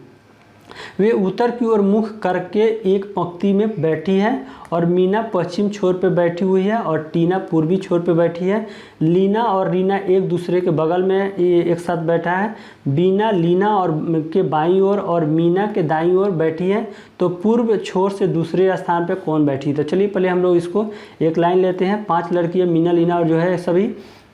वे उत्तर की ओर मुख करके एक पंक्ति में बैठी है और मीना पश्चिम छोर पे बैठी हुई है और टीना पूर्वी छोर पे बैठी है। लीना और रीना एक दूसरे के बगल में एक साथ बैठा है। बीना लीना और के बाईं ओर और मीना के दाईं ओर बैठी है। तो पूर्व छोर से दूसरे स्थान पे कौन बैठी? तो चलिए पहले हम लोग इसको एक लाइन लेते हैं। 5 लड़कियाँ मीना लीना और जो है सभी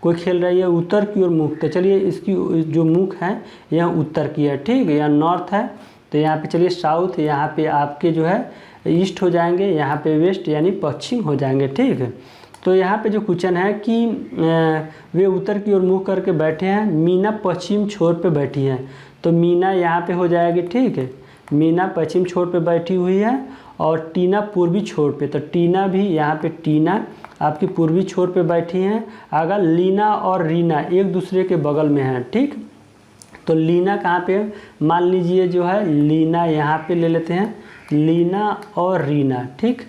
कोई खेल रही है उत्तर की ओर मुख। तो चलिए इसकी जो मुख है यह उत्तर की है। ठीक, यह नॉर्थ है तो यहाँ पे चलिए साउथ, यहाँ पे आपके जो है ईस्ट हो जाएंगे, यहाँ पे वेस्ट यानी पश्चिम हो जाएंगे। ठीक है, तो यहाँ पे जो क्वेश्चन है कि वे उत्तर की ओर मुँह करके बैठे हैं, मीना पश्चिम छोर पे बैठी है तो मीना यहाँ पे हो जाएगी। ठीक है, मीना पश्चिम छोर पे बैठी हुई है और टीना पूर्वी छोर पे, तो टीना भी यहाँ पे टीना आपकी पूर्वी छोर पे बैठी हैं। अगर लीना और रीना एक दूसरे के बगल में हैं। ठीक, तो लीना कहाँ पे, मान लीजिए जो है लीना यहाँ पे ले लेते हैं, लीना और रीना। ठीक,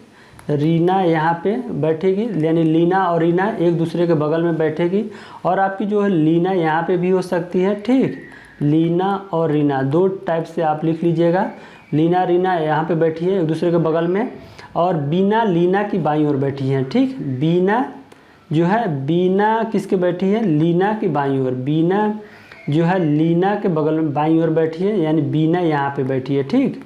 रीना यहाँ पे बैठेगी यानी लीना और रीना एक दूसरे के बगल में बैठेगी। और आपकी जो है लीना यहाँ पे भी हो सकती है। ठीक, लीना और रीना 2 टाइप से आप लिख लीजिएगा। लीना रीना यहाँ पे बैठी है एक दूसरे के बगल में और बीना लीना की बाईं ओर बैठी हैं, ठीक। बीना जो है, बीना किसके बैठी है, लीना की बाईं ओर। बीना जो है लीना के बगल में बाईं ओर बैठी है, यानी बीना यहाँ पे बैठी है, ठीक।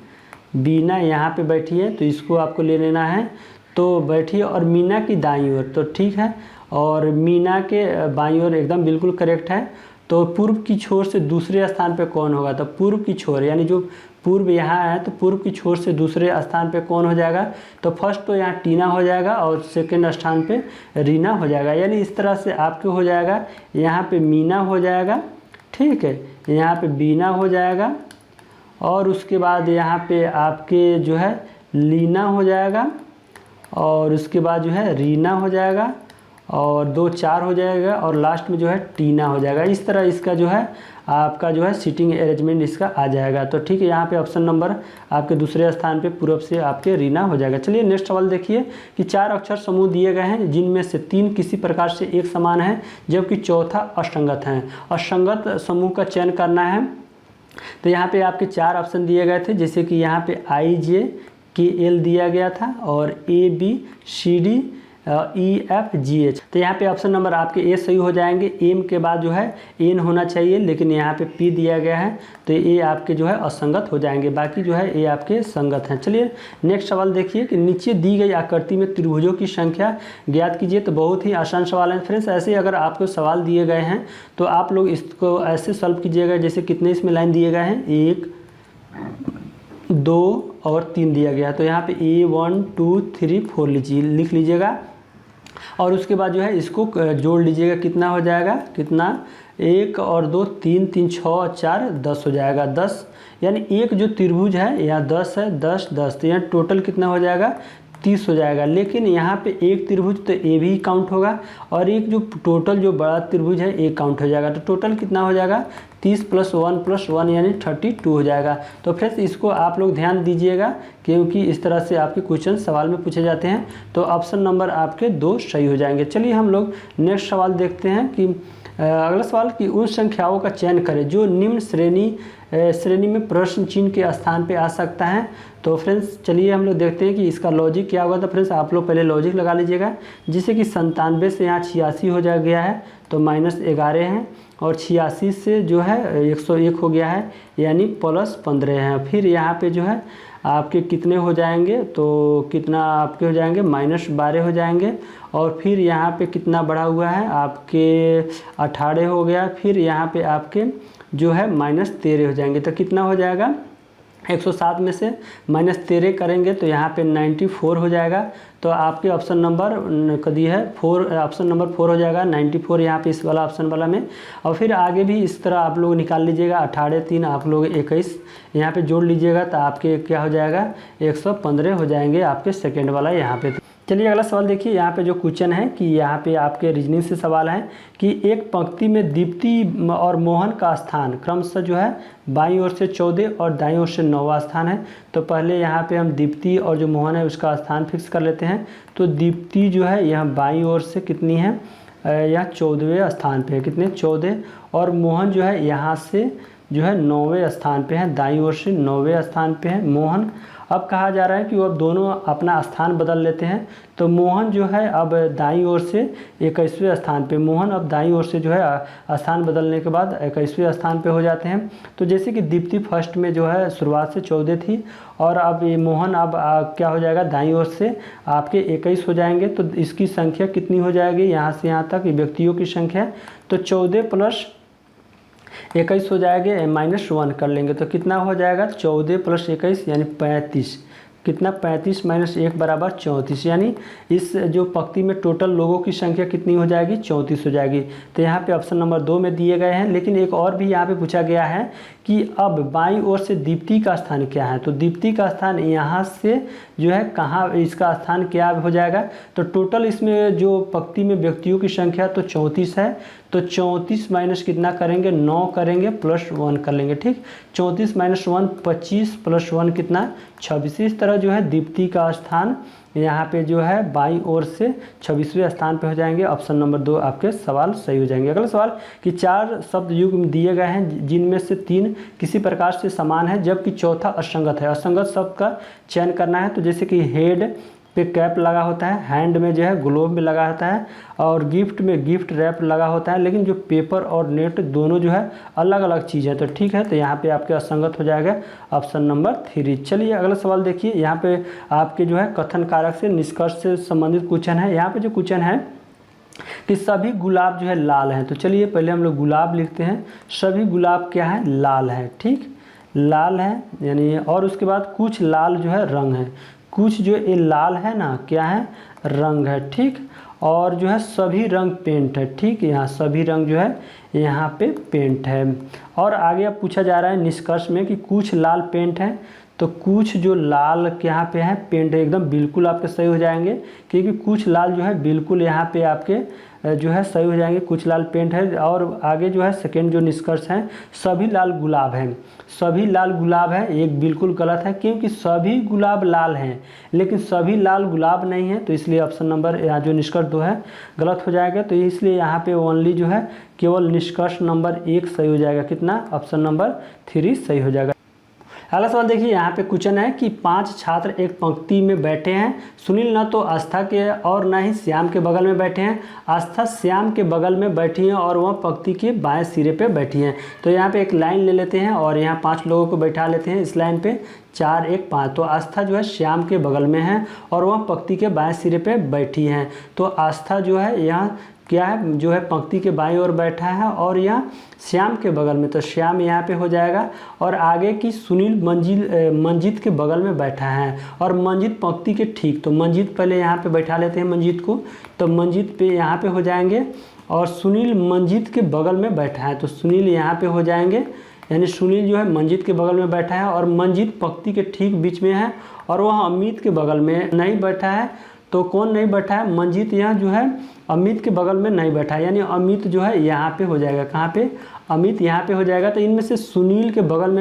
बीना यहाँ पे बैठी है, तो इसको आपको ले लेना है, तो बैठी है। और मीना की दाईं ओर, तो ठीक है। और मीना के बाईं ओर एकदम बिल्कुल करेक्ट है। तो पूर्व की छोर से दूसरे स्थान पे कौन होगा, तो पूर्व की छोर, यानी जो पूर्व यहाँ है तो पूर्व की छोर से दूसरे स्थान पे कौन हो जाएगा, तो फर्स्ट तो यहाँ टीना हो जाएगा और सेकंड स्थान पे रीना हो जाएगा। यानी इस तरह से आपके हो जाएगा, यहाँ पे मीना हो जाएगा, ठीक है, यहाँ पे बीना हो जाएगा, और उसके बाद यहाँ पे आपके जो है लीना हो जाएगा, और उसके बाद जो है रीना हो जाएगा, और 2 4 हो जाएगा, और लास्ट में जो है टीना हो जाएगा। इस तरह इसका जो है आपका जो है सीटिंग अरेंजमेंट इसका आ जाएगा। तो ठीक है, यहाँ पे ऑप्शन नंबर आपके दूसरे स्थान पे पूर्व से आपके रीना हो जाएगा। चलिए नेक्स्ट सवाल देखिए कि 4 अक्षर समूह दिए गए हैं जिनमें से 3 किसी प्रकार से एक समान है जबकि चौथा असंगत है। असंगत समूह का चयन करना है। तो यहाँ पे आपके 4 ऑप्शन दिए गए थे, जैसे कि यहाँ पे IJKL दिया गया था, और ABCD EFGH। तो यहाँ पे ऑप्शन नंबर आपके ए सही हो जाएंगे। एम के बाद जो है एन होना चाहिए, लेकिन यहाँ पे पी दिया गया है, तो ये आपके जो है असंगत हो जाएंगे, बाकी जो है ये आपके संगत हैं। चलिए नेक्स्ट सवाल देखिए कि नीचे दी गई आकृति में त्रिभुजों की संख्या ज्ञात कीजिए। तो बहुत ही आसान सवाल है फ्रेंड्स। ऐसे अगर आपको सवाल दिए गए हैं तो आप लोग इसको ऐसे सॉल्व कीजिएगा, जैसे कितने इसमें लाइन दिए गए हैं, 1 2 और 3 दिया गया है। तो यहाँ पे A1 2 3 4 लिख लीजिएगा, और उसके बाद जो है इसको जोड़ लीजिएगा, कितना हो जाएगा, कितना 1 और 2 3 3 6 और 4 10 हो जाएगा। 10 यानी एक जो त्रिभुज है यहाँ 10 है, 10 10, तो यहाँ टोटल कितना हो जाएगा, 30 हो जाएगा। लेकिन यहाँ पे एक त्रिभुज तो ए भी काउंट होगा, और एक जो टोटल जो बड़ा त्रिभुज है ए काउंट हो जाएगा। तो टोटल कितना हो जाएगा, 30 + 1 + 1 यानी 32 हो जाएगा। तो फ्रेंड्स इसको आप लोग ध्यान दीजिएगा, क्योंकि इस तरह से आपके क्वेश्चन सवाल में पूछे जाते हैं। तो ऑप्शन नंबर आपके 2 सही हो जाएंगे। चलिए हम लोग नेक्स्ट सवाल देखते हैं कि अगला सवाल कि उन संख्याओं का चयन करें जो निम्न श्रेणी में प्रश्न चिन्ह के स्थान पे आ सकता है। तो फ्रेंड्स चलिए हम लोग देखते हैं कि इसका लॉजिक क्या होगा। तो फ्रेंड्स आप लोग पहले लॉजिक लगा लीजिएगा, जिससे कि 97 से यहाँ 86 हो जा गया है, तो -11 है, और 86 से जो है 101 हो गया है, यानी +15 है। फिर यहाँ पे जो है आपके कितने हो जाएंगे, तो कितना आपके हो जाएंगे, -12 हो जाएंगे, और फिर यहाँ पे कितना बढ़ा हुआ है आपके 18 हो गया। फिर यहाँ पे आपके जो है -13 हो जाएंगे। तो कितना हो जाएगा, 107 में से -13 करेंगे तो यहाँ पे 94 हो जाएगा। तो आपके ऑप्शन नंबर कदी है 4, ऑप्शन नंबर 4 हो जाएगा, 94 यहाँ पे इस वाला ऑप्शन वाला में। और फिर आगे भी इस तरह आप लोग निकाल लीजिएगा, 18 3 आप लोग 21 यहाँ पे जोड़ लीजिएगा, तो आपके क्या हो जाएगा, 115 हो जाएंगे आपके सेकेंड वाला यहाँ पे। चलिए अगला सवाल देखिए। यहाँ पे जो क्वेश्चन है कि यहाँ पे आपके रीजनिंग से सवाल है कि एक पंक्ति में दीप्ति और मोहन का स्थान क्रमशः जो है बाईं ओर से 14 और दाईं ओर से 9वां स्थान है। तो पहले यहाँ पे हम दीप्ति और जो मोहन है उसका स्थान फिक्स कर लेते हैं। तो दीप्ति जो है यहाँ बाईं ओर से कितनी है, यहाँ 14वें स्थान पे है, कितने 14, और मोहन जो है यहाँ से जो है 9वें स्थान पे है, दाईं ओर से 9वें स्थान पे है मोहन। अब कहा जा रहा है कि वो अब दोनों अपना स्थान बदल लेते हैं। तो मोहन जो है अब दाईं ओर से 21वें स्थान पे, मोहन अब दाईं ओर से जो है स्थान बदलने के बाद 21वें स्थान पे हो जाते हैं। तो जैसे कि दीप्ति फर्स्ट में जो है शुरुआत से 14 थी, और अब ये मोहन अब क्या हो जाएगा, दाईं ओर से आपके 21 हो जाएंगे। तो इसकी संख्या कितनी हो जाएगी, यहाँ से यहाँ तक व्यक्तियों की संख्या, तो 14 + 21 हो जाएंगे, -1 कर लेंगे तो कितना हो जाएगा, 14 + 21 यानी 35। कितना, 35 - 1 = 34, यानी इस जो पंक्ति में टोटल लोगों की संख्या कितनी हो जाएगी, 34 हो जाएगी। तो यहाँ पे ऑप्शन नंबर 2 में दिए गए हैं। लेकिन एक और भी यहाँ पे पूछा गया है कि अब बाईं ओर से दीप्ति का स्थान क्या है। तो दीप्ति का स्थान यहाँ से जो है कहाँ, इसका स्थान क्या हो जाएगा। तो टोटल इसमें जो पंक्ति में व्यक्तियों की संख्या तो 34 है, तो 34 माइनस कितना करेंगे, 9 करेंगे, +1 कर लेंगे, ठीक। 34 - 1 25 + 1 कितना, 26। इस तरह जो है दीप्ति का स्थान यहाँ पे जो है बाईं ओर से 26वें स्थान पे हो जाएंगे। ऑप्शन नंबर 2 आपके सवाल सही हो जाएंगे। अगला सवाल कि 4 शब्द युग्म दिए गए हैं जिनमें से 3 किसी प्रकार से समान है जबकि चौथा असंगत है। असंगत शब्द का चयन करना है। तो जैसे कि हेड, पे कैप लगा होता है, हैंड में जो है ग्लोव में लगा होता है, और गिफ्ट में गिफ्ट रैप लगा होता है। लेकिन जो पेपर और नेट दोनों जो है अलग अलग चीज़ है। तो ठीक है, तो यहाँ पे आपके असंगत हो जाएगा ऑप्शन नंबर 3। चलिए अगला सवाल देखिए। यहाँ पे आपके जो है कथन कारक से निष्कर्ष से संबंधित क्वेश्चन है। यहाँ पे जो क्वेश्चन है कि सभी गुलाब जो है लाल हैं। तो चलिए पहले हम लोग गुलाब लिखते हैं। सभी गुलाब क्या है? लाल है। ठीक, लाल है यानी, और उसके बाद कुछ लाल जो है रंग है, कुछ जो ये लाल है ना क्या है? रंग है। ठीक, और जो है सभी रंग पेंट है। ठीक, यहाँ सभी रंग जो है यहाँ पे पेंट है। और आगे अब पूछा जा रहा है निष्कर्ष में कि कुछ लाल पेंट है। तो कुछ जो लाल यहाँ पे है पेंट है, एकदम बिल्कुल आपके सही हो जाएंगे, क्योंकि कुछ लाल जो है बिल्कुल यहाँ पे आपके जो है सही हो जाएंगे, कुछ लाल पेंट है। और आगे जो है सेकेंड जो निष्कर्ष है, सभी लाल गुलाब हैं। सभी लाल गुलाब है, एक बिल्कुल गलत है, क्योंकि सभी गुलाब लाल हैं लेकिन सभी लाल गुलाब नहीं है। तो इसलिए ऑप्शन नंबर यहाँ जो निष्कर्ष 2 है गलत हो जाएगा। तो इसलिए यहाँ पे ओनली जो है केवल निष्कर्ष नंबर 1 सही हो जाएगा। कितना? ऑप्शन नंबर 3 सही हो जाएगा। अगला सवाल देखिए। यहाँ पे क्वेश्चन है कि 5 छात्र एक पंक्ति में बैठे हैं। सुनील न तो आस्था के और न ही श्याम के बगल में बैठे हैं। आस्था श्याम के बगल में बैठी है और वह पंक्ति के बाएं सिरे पे बैठी हैं। तो यहाँ पे एक लाइन ले लेते हैं और यहाँ 5 लोगों को बैठा लेते हैं इस लाइन पे, 4 1 5। तो आस्था जो है श्याम के बगल में है और वह पंक्ति के बाएं सिरे पे बैठी हैं। तो आस्था जो है यहाँ क्या है? जो है पंक्ति के बाईं ओर बैठा है और यहाँ श्याम के बगल में, तो श्याम यहाँ पे हो जाएगा। और आगे की सुनील मंजीत के बगल में बैठा है और मंजीत पंक्ति के ठीक। तो मंजीत पहले यहाँ पे बैठा लेते हैं मंजीत को, तो मंजीत पे यहाँ पे हो जाएंगे। और सुनील मंजीत के बगल में बैठा है, तो सुनील यहाँ पे हो जाएंगे, यानी सुनील जो है मंजीत के बगल में बैठा है और मंजीत पंक्ति के ठीक बीच में है। और वह अमित के बगल में नहीं बैठा है। तो कौन नहीं बैठा है? मंजीत यहाँ जो है अमित के बगल में नहीं बैठा है, यानी अमित जो है यहाँ पे हो जाएगा। कहाँ पे? अमित यहाँ पे हो जाएगा। तो इनमें से सुनील के बगल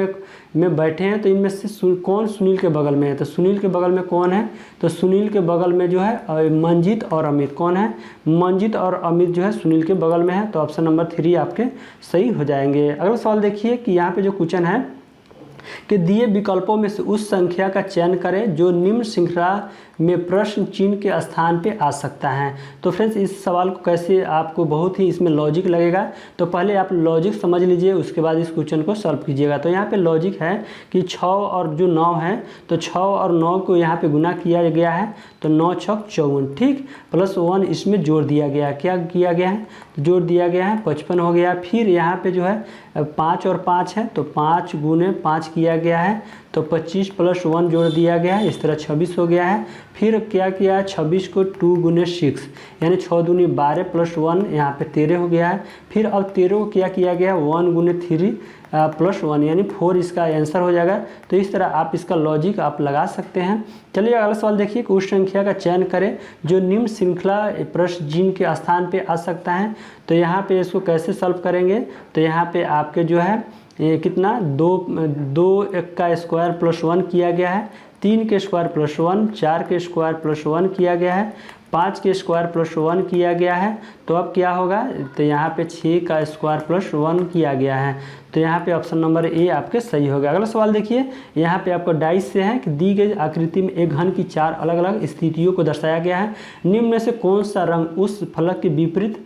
में बैठे हैं, तो इनमें से कौन सुनील के बगल में है? तो सुनील के बगल में कौन है? तो सुनील के बगल में जो है मंजीत और अमित। कौन है? मंजीत और अमित जो है सुनील के बगल में है। तो ऑप्शन नंबर 3 आपके सही हो जाएंगे। अगला सवाल देखिए कि यहाँ पे जो क्वेश्चन है कि दिए विकल्पों में से उस संख्या का चयन करें जो निम्न श्रृंखला में प्रश्न चिन्ह के स्थान पे आ सकता है। तो फ्रेंड्स इस सवाल को कैसे आपको बहुत ही इसमें लॉजिक लगेगा। तो पहले आप लॉजिक समझ लीजिए, उसके बाद इस क्वेश्चन को सॉल्व कीजिएगा। तो यहाँ पे लॉजिक है कि 6 और जो 9 है, तो 6 और 9 को यहाँ पे गुना किया गया है, तो 9 6 54। ठीक, प्लस 1 इसमें जोड़ दिया गया। क्या किया गया है? जोड़ दिया गया है, 55 हो गया। फिर यहाँ पे जो है 5 और 5 है, तो 5 गुने 5 किया गया है, तो 25 प्लस 1 जोड़ दिया गया है, इस तरह 26 हो गया है। फिर क्या किया है? 26 को 2 गुने 6 यानी 6 दूनी 12 प्लस 1 यहाँ पे 13 हो गया है। फिर अब 13 को क्या किया गया? 1 गुने 3 प्लस 1 यानी 4 इसका आंसर हो जाएगा। तो इस तरह आप इसका लॉजिक आप लगा सकते हैं। चलिए अगला सवाल देखिए कि उस संख्या का चयन करें जो निम्न श्रृंखला प्रश्न जिन के स्थान पे आ सकता है। तो यहाँ पे इसको कैसे सॉल्व करेंगे? तो यहाँ पे आपके जो है ये कितना 2 का स्क्वायर प्लस 1 किया गया है, 3 के स्क्वायर प्लस 1, 4 के स्क्वायर प्लस 1 किया गया है, 5 के स्क्वायर प्लस 1 किया गया है। तो अब क्या होगा? तो यहाँ पे 6 का स्क्वायर प्लस 1 किया गया है। तो यहाँ पे ऑप्शन नंबर ए आपके सही होगा। अगला सवाल देखिए। यहाँ पे आपको डाइस से है कि दी गई आकृति में एक घन की 4 अलग अलग स्थितियों को दर्शाया गया है। निम्न में से कौन सा रंग उस फलक के विपरीत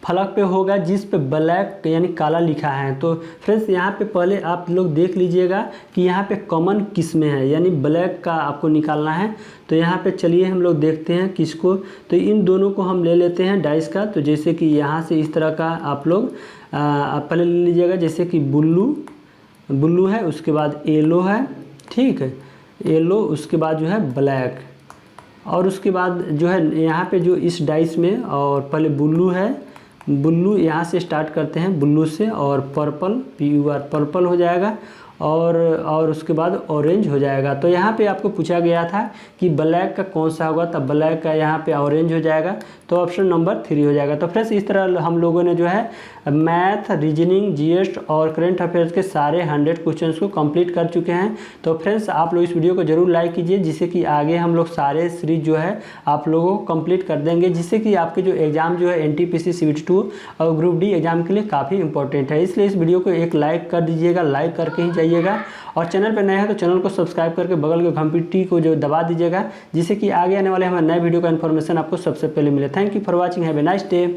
फलक पे होगा जिस पे ब्लैक यानी काला लिखा है? तो फ्रेंड्स यहाँ पे पहले आप लोग देख लीजिएगा कि यहाँ पे कॉमन किस में है, यानी ब्लैक का आपको निकालना है। तो यहाँ पे चलिए हम लोग देखते हैं किसको। तो इन दोनों को हम ले लेते हैं डाइस का। तो जैसे कि यहाँ से इस तरह का आप लोग पहले ले लीजिएगा, जैसे कि ब्लू है, उसके बाद येलो है, ठीक है, येलो, उसके बाद जो है ब्लैक, और उसके बाद जो है यहाँ पे जो इस डाइस में और पहले ब्लू है, ब्लू यहाँ से स्टार्ट करते हैं, ब्लू से, और पर्पल PUR पर्पल हो जाएगा, और उसके बाद ऑरेंज हो जाएगा। तो यहाँ पे आपको पूछा गया था कि ब्लैक का कौन सा होगा, तब ब्लैक का यहाँ पे ऑरेंज हो जाएगा। तो ऑप्शन नंबर 3 हो जाएगा। तो फ्रेंड्स इस तरह हम लोगों ने जो है मैथ, रीजनिंग, GS और करंट अफेयर्स के सारे 100 क्वेश्चंस को कंप्लीट कर चुके हैं। तो फ्रेंड्स आप लोग इस वीडियो को जरूर लाइक कीजिए, जिससे कि आगे हम लोग सारे सीरीज जो है आप लोगों को कंप्लीट कर देंगे, जिससे कि आपके जो एग्ज़ाम जो है NTPC CBT 2 और ग्रुप D एग्जाम के लिए काफ़ी इंपॉर्टेंट है। इसलिए इस वीडियो को एक लाइक कर दीजिएगा, लाइक करके ही जाइए जाइएगा। और चैनल पर नए हैं तो चैनल को सब्सक्राइब करके बगल के घंटी को जो दबा दीजिएगा, जिससे कि आगे आने वाले हमारे नए वीडियो का इन्फॉर्मेशन आपको सबसे पहले मिले। Thank you for watching, have a nice day.